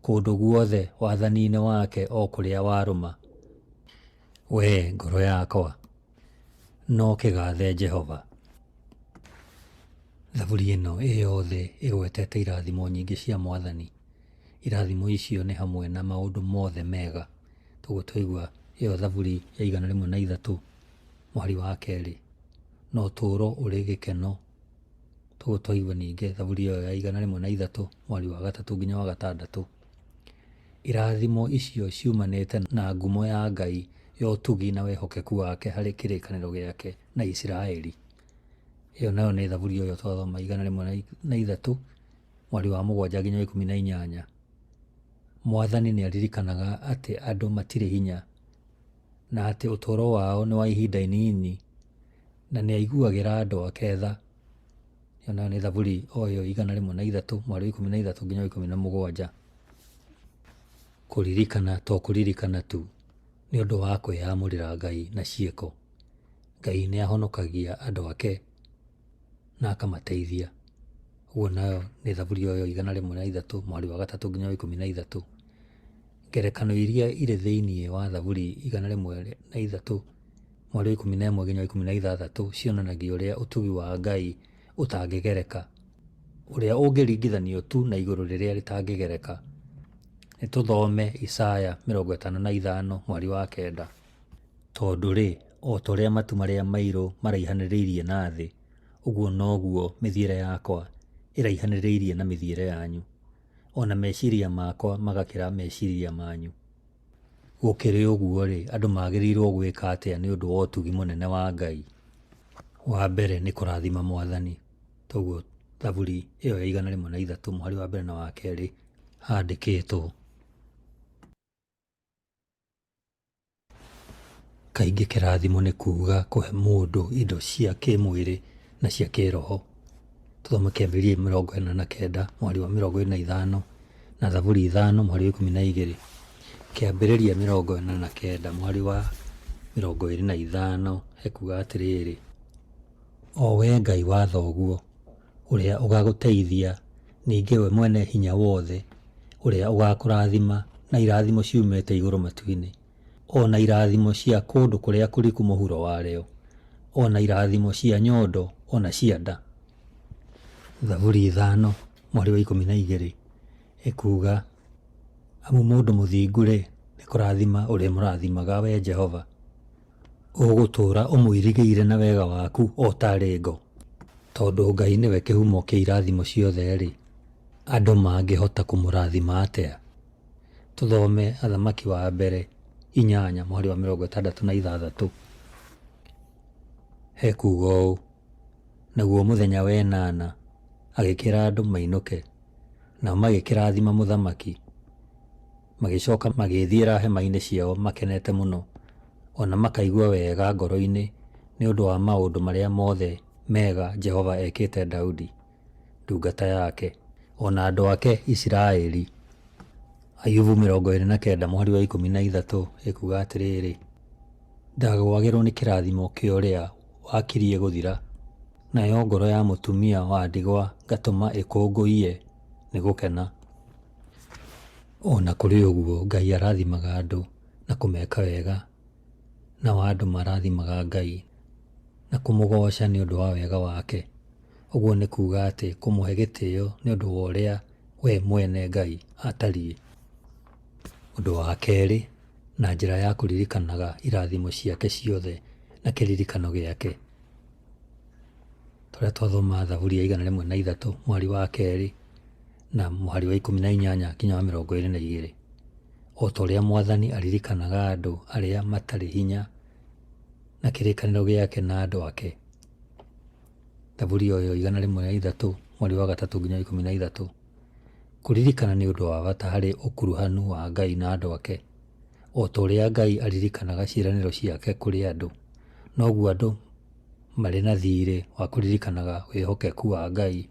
[SPEAKER 1] kũndũ guothe wathani-inĩ wake o kũrĩa warũma. Wee ngoro yakwa, no kĩgathe Jehova. Thaburi ĩno yothe ĩgwetete irathimo nyingĩ cia Mwathani. Irathimo icio nĩ hamwe na maũndũ mothe mega. Tũguo twaigua ĩyo thaburi ya 103 mwari wa kerĩ, no ũtũũro ũrĩ gĩkeno. Tũguo twaigua ningĩ thaburi ĩyo ya 103 mwari wa gatatũ nginya wa gatandatũ. Irathimo icio ciumanĩte na ngumo ya Ngai ya ũtugi na wehokeku wake harĩ kĩrĩkanĩro gĩake na Isiraeli. Ĩyo nayo nĩ thaburi ĩyo twathoma 103 mwari wa 7 nginya 18. Mwathani nĩ aririkanaga atĩ andũ matirĩ hinya na atĩ ũtũũro wao nĩ wa ihinda inini, na nĩ aiguagĩra andũ ake tha. Ĩyo nayo nĩ thaburi o ĩyo 103 mwari wa 13 nginya 17. Kũririkana to kũririkana tu, nĩ ũndũ wa kwĩyamũrĩra Ngai na ciĩko. Ngai nĩ ahonokagia andũ ake na akamateithia. Ũguo nayo nĩ thaburi o ĩyo 103 mwari wa gatatũ nginya wa 13. Ngerekano iria irĩ thĩinĩ wa thaburi 103 mwari wa 11 nginya wa 16 cionanagia ũrĩa ũtugi wa Ngai ũtangĩgereka, ũrĩa ũngĩringithanio tu na igũrũ rĩrĩa rĩtangĩgereka. Nĩ tũthome Isaya 55 mwari wa 9. Tondũ o ta ũrĩa matu marĩa mairũ maraihanĩrĩirie na thĩ, ũguo noguo mĩthiĩre yakwa ĩraihanĩrĩirie na mĩthiĩre yanyu, ona meciria makwa magakĩra meciria manyu. Gũkĩrĩ ũguo andũ magĩrĩirwo gwĩka atĩa nĩ ũndũ wa ũtugi mũnene wa Ngai? Wa mbere nĩ kũrathima Mwathani. Toguo thaburi ĩyo ya 103 mwari wa mbere na wa kerĩ handĩkĩtwo. Kaingĩ kĩrathimo nĩ kuuga kũhe mũndũ indo cia kĩmwĩrĩ na cia kĩroho. Tũthome Kĩambĩrĩria 49 mwari wa 25 na thaburi 5 mwari wa 12. Kĩambĩrĩria 49 mwari wa 25 hekuga atĩrĩrĩ: O wee Ngai wa thoguo, ũrĩa ũgagũteithia, ningĩ we mwene hinya wothe, ũrĩa ũgakũrathima na irathimo ciumĩte igũrũ matu-inĩ, ona irathimo cia kũndũ kũrĩa kũriku mũhuro warĩo, ona irathimo cia nyondo, ona cia nda. Thaburi 5 mwari wa 12 ĩkuga: Amu mũndũ mũthingu nĩ kũrathima ũrĩa mũrathimaga wee Jehova, ũgũtũũra ũmũirigĩire na wega waku o tarĩ ngo. Tondũ Ngai nĩwe kĩhumo kĩa irathimo ciothe andũ mangĩhota kũmũrathima atĩa? Tũthome Athamaki wa mbere 8 mwari wa 66. Hekuga ũũ: Naguo mũthenya wa 8 agĩkĩra andũ mainũke, nao magĩkĩrathima mũthamaki, magĩcoka magĩthiĩra hema-inĩ ciao makenete mũno, ona makaigua wega ngoro-inĩ nĩ ũndũ wa maũndũ marĩa mothe mega Jehova ekĩte Daudi ndungata yake, ona andũ ake Isiraeli. Ayubu 29 mwari wa 13 ĩkuga atĩrĩrĩ: Ndagwagĩrwo nĩ kĩrathimo kĩa ũrĩa wakirie gũthira, nayo ngoro ya mũtumia wa ndigwa ngatũma ĩkũngũiye nĩ gũkena. Ona kũrĩ ũguo Ngai arathimaga andũ na kũmeka wega, nao andũ marathimaga Ngai na kũmũgoca nĩ ũndũ wa wega wake. Ũguo nĩ kuuga atĩ kũmũhe gĩtĩo nĩ ũndũ wa ũrĩa we mwene Ngai atariĩ. Ũndũ wa kerĩ, na njĩra ya kũririkanaga irathimo ciake ciothe na kĩririkano gĩake. Tũrĩa twathoma thaburi ya 103 mwari wa kerĩ na mwari wa 18 nginya wa 22. O ta ũrĩa Mwathani aririkanaga andũ arĩa matarĩ hinya na kĩrĩkanĩro gĩake na andũ ake. Thaburi o ĩyo 103 mwari wa gatatũ nginya 13. Kũririkana nĩ ũndũ wa bata harĩ ũkuruhanu wa Ngai na andũ ake. O ta ũrĩa Ngai aririkanaga ciĩranĩro ciake kũrĩ andũ, noguo andũ marĩ na thiirĩ wa kũririkanaga wĩhokeku wa Ngai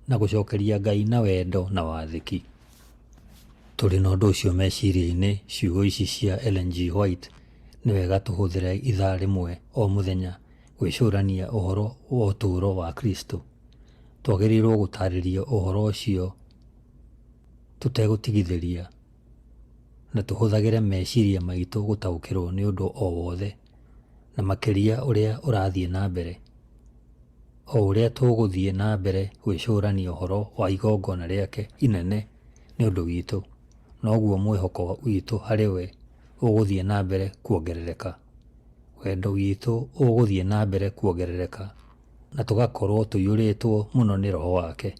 [SPEAKER 1] na gũcokeria Ngai na wendo na wathĩki. tũrĩ na ũndũ ũcio meciria-inĩ, ciugo ici cia Ellen G. White, nĩ wega tũhũthĩre ithaa rĩmwe o mũthenya gwĩcũrania ũhoro wa ũtũũro wa Kristo. Twagĩrĩirwo gũtarĩria ũhoro ũcio tũtegũtigithĩria, na tũhũthagĩre meciria maitũ gũtaũkĩrwo nĩ ũndũ o wothe, na makĩria ũrĩa ũrathiĩ na mbere. O ũrĩa tũgũthiĩ na mbere gwĩcũrania ũhoro wa igongona rĩake inene nĩ ũndũ witũ, noguo mwĩhoko witũ harĩ we ũgũthiĩ na mbere kuongerereka. Wendo witũ ũgũthiĩ na mbere kuongerereka, na tũgakorwo tũiyũrĩtwo mũno nĩ Roho wake.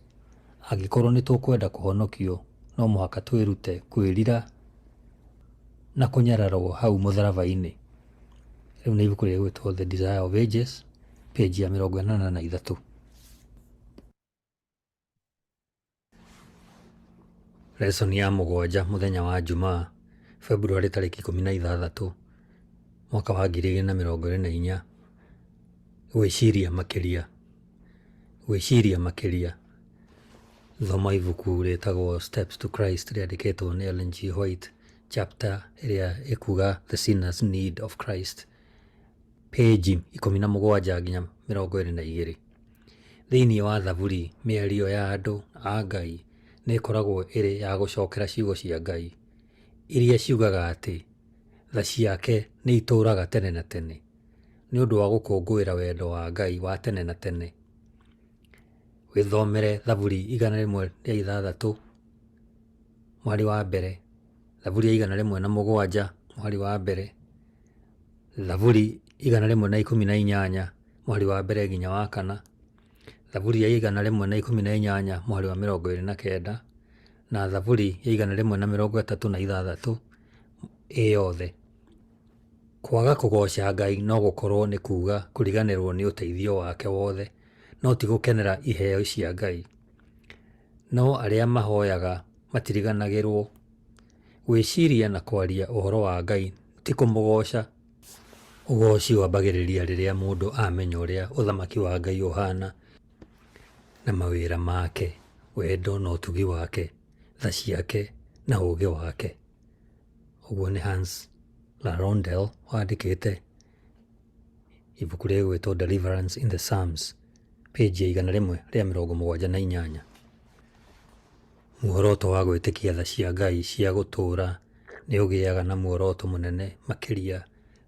[SPEAKER 1] Angĩkorwo nĩ tũkwenda kũhonokio, no mũhaka twĩrute kwĩrira na kũnyararwo hau mũtharaba-inĩ. Rĩu nĩ ibuku rĩgwĩtwo The Desire of Ages, page ya 83. Lesson ya 7, mũthenya wa Jumaa, Februari 16, mwaka wa 2024. Gwĩciria makĩria. Gwĩciria makĩria. Thoma ibuku rĩtagwo Steps to Christ, rĩandĩkĩtwo nĩ Ellen G. White, chapter ĩrĩa ĩkuga The Sinner's Need of Christ, page 17 nginya 22. Thĩinĩ wa Thaburi, mĩario ya andũ a Ngai nĩ ĩkoragwo ĩrĩ ya gũcokera ciugo cia Ngai, iria ciugaga atĩ tha ciake nĩ itũũraga tene na tene, nĩ ũndũ wa gũkũngũĩra wendo wa Ngai wa tene na tene. Wĩthomere Thaburi 106, mwari wa mbere, Thaburi 107, mwari wa mbere, Thaburi 118, mwari wa mbere nginya wa kana, Thaburi ya 118, mwari wa 29, na Thaburi ya 136 yothe. Kwaga kũgoca Ngai no gũkorwo nĩ kuuga kũriganĩrwo nĩ ũteithio wake wothe, no ti gũkenera iheo cia Ngai. No arĩa mahoyaga matiriganagĩrwo. Gwĩciria na kwaria ũhoro wa Ngai ti kũmũgoca. Ũgoci wambagĩrĩria rĩrĩa mũndũ amenya ũrĩa ũthamaki wa Ngai ũhana, na mawĩra make, wendo na ũtugi wake, tha ciake na ũũgĩ wake. Ũguo nĩ Hans Larondel wandĩkĩte ibuku rĩgwĩtwo Deliverance in the Psalms, page ya 178. Muoroto wa gwĩtĩkia tha cia Ngai cia gũtũũra nĩ ũgĩaga na muoroto mũnene makĩria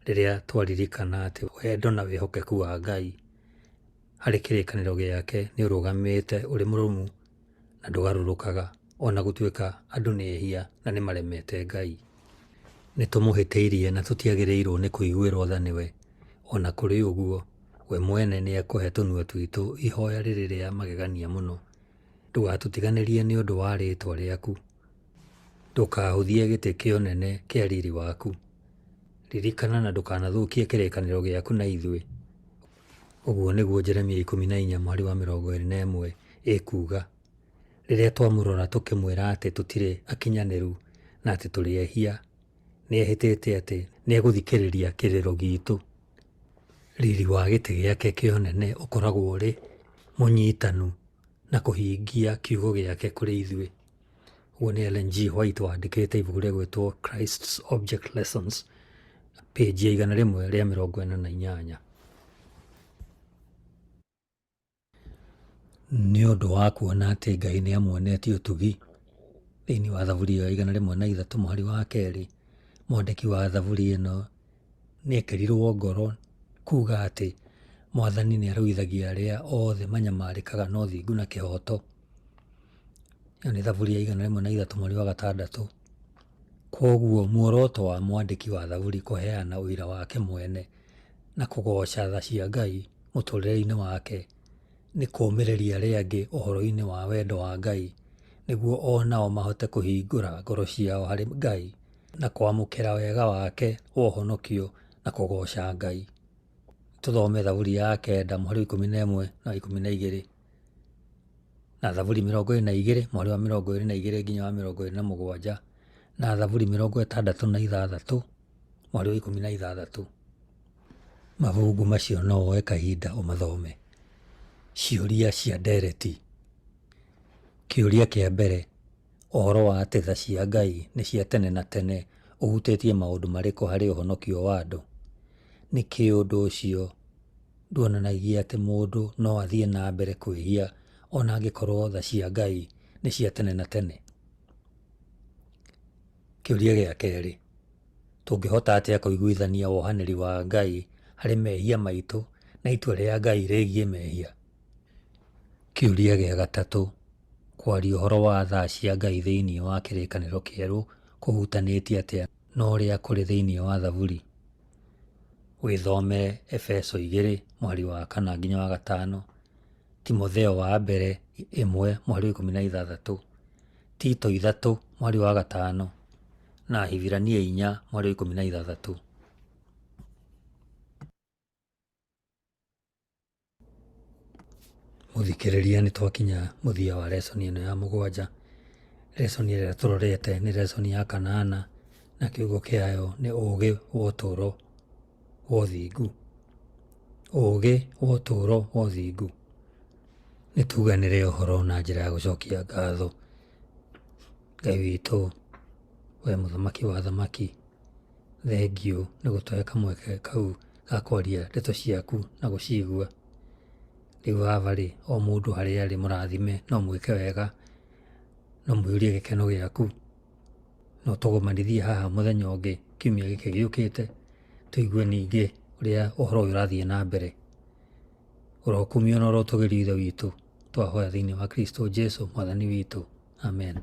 [SPEAKER 1] rĩrĩa twaririkana atĩ wendo na wĩhokeku wa Ngai harĩ kĩrĩkanĩro gĩake nĩ ũrũgamĩte ũrĩ mũrũmu na ndũgarũrũkaga, ona gũtuĩka andũ nĩ ehia na nĩ maremete Ngai. Nĩ tũmũhĩtĩirie na tũtiagĩrĩirwo nĩ kũiguĩrwo tha nĩwe. Ona kũrĩ ũguo, we mwene nĩ ekũhe tũnua twitũ ihoya rĩrĩ rĩa magegania mũno. Ndũgatũtiganĩrie nĩ ũndũ wa rĩĩtwa rĩaku. Ndũkahũthie gĩtĩ kĩa ũnene kĩa riri waku. Ririkana na ndũkanathũkie kĩrĩkanĩro gĩaku na ithuĩ. Ũguo nĩguo Jeremia 14, mwari wa 21 ĩkuga. Rĩrĩa twamũrora tũkĩmwĩra atĩ tũtirĩ akinyanĩru na atĩ tũrĩ ehia, nĩ ehĩtĩte atĩ nĩ egũthikĩrĩria kĩrĩro gitũ. Riri wa gĩtĩ gĩake kĩa ũnene ũkoragwo ũrĩ mũnyitanu na kũhingia kiugo gĩake kũrĩ ithuĩ. Ũguo nĩ Ellen G. White wandĩkĩte ibuku rĩgwĩtwo Christ's Object Lessons, page ya 148. Nĩ ũndũ wa kuona atĩ Ngai nĩ amuonetie ũtugi, thĩinĩ wa Thaburi ya 103, mwari wa kerĩ, mwandĩki wa Thaburi ĩno nĩ ekĩrirwo ngoro kuuga atĩ Mwathani nĩ arũithagia arĩa othe manyamarĩkaga na ũthingu na kĩhooto. Ĩyo nĩ Thaburi ya 103, mwari wa gatandatũ. Kwoguo muoroto wa mwandĩki wa Thaburi kũheana ũira wake mwene na kũgoca tha cia Ngai mũtũrĩre-inĩ wake nĩ kũũmĩrĩria arĩa angĩ ũhoro-inĩ wa wendo wa Ngai, nĩguo o nao mahote kũhingũra ngoro ciao harĩ Ngai na kwamũkĩra wega wake wa ũhonokio na kũgoca Ngai. Tũthome Thaburi ya 9, mwari wa 11 na 12, na Thaburi 22, mwari wa 22 nginya wa 27, na Thaburi 66, mwari wa 16. Mabuku macio no woe kahinda ũmathome. Ciũria cia ndereti. Kĩũria kĩa mbere: Ũhoro wa atĩ tha cia Ngai nĩ cia tene na tene ũhutĩtie maũndũ marĩkũ harĩ ũhonokio wa andũ? Nĩkĩ ũndũ ũcio nduonanagia atĩ mũndũ no athiĩ na mbere kwĩhia ona angĩkorwo tha cia Ngai nĩ cia tene na tene? Kĩũria gĩa kerĩ, tũngĩhota atĩa kũiguithania wohanĩri wa Ngai harĩ mehia maitũ na itua rĩa Ngai rĩgiĩ mehia? Kĩũria gĩa gatatũ, kwaria ũhoro wa tha cia Ngai thĩinĩ wa kĩrĩkanĩro kĩerũ kũhutanĩtie atĩa na ũrĩa kũrĩ thĩinĩ wa Thaburi? Wĩthomere Efeso 2:4-5, Timotheo wa mbere 1:16, Tito 3:5 na Hibirania 4:16. Mũthikĩrĩria, nĩ twakinya mũthia wa lesoni ĩno ya 7. Lesoni ĩrĩa tũrorete nĩ lesoni ya 8 na kiugo kĩayo nĩ ũũgĩ wa ũtũũro wa ũthingu. Ũũgĩ wa ũtũũro wa ũthingu. Nĩ tuganĩre ũhoro na njĩra ya gũcokia ngatho. Ngai witũ, we mũthamaki wa thamaki, thengiũ nĩ gũtũhe kamweke kau ga kwaria ndeto ciaku na gũciigua. Rĩu baba-rĩ, o mũndũ harĩa arĩ mũrathime, no mwĩke wega, no mũiyũrie gĩkeno gĩaku, no tũgomanithie haha mũthenya ũngĩ kiumia gĩkĩ gĩũkĩte, tũigue ningĩ ũrĩa ũhoro ũyũ ũrathiĩ na mbere. Ũrokumio na ũrotũgĩrio Ithe witũ, twahoya thĩinĩ wa Kristo Jesũ mwathani witũ. Amen.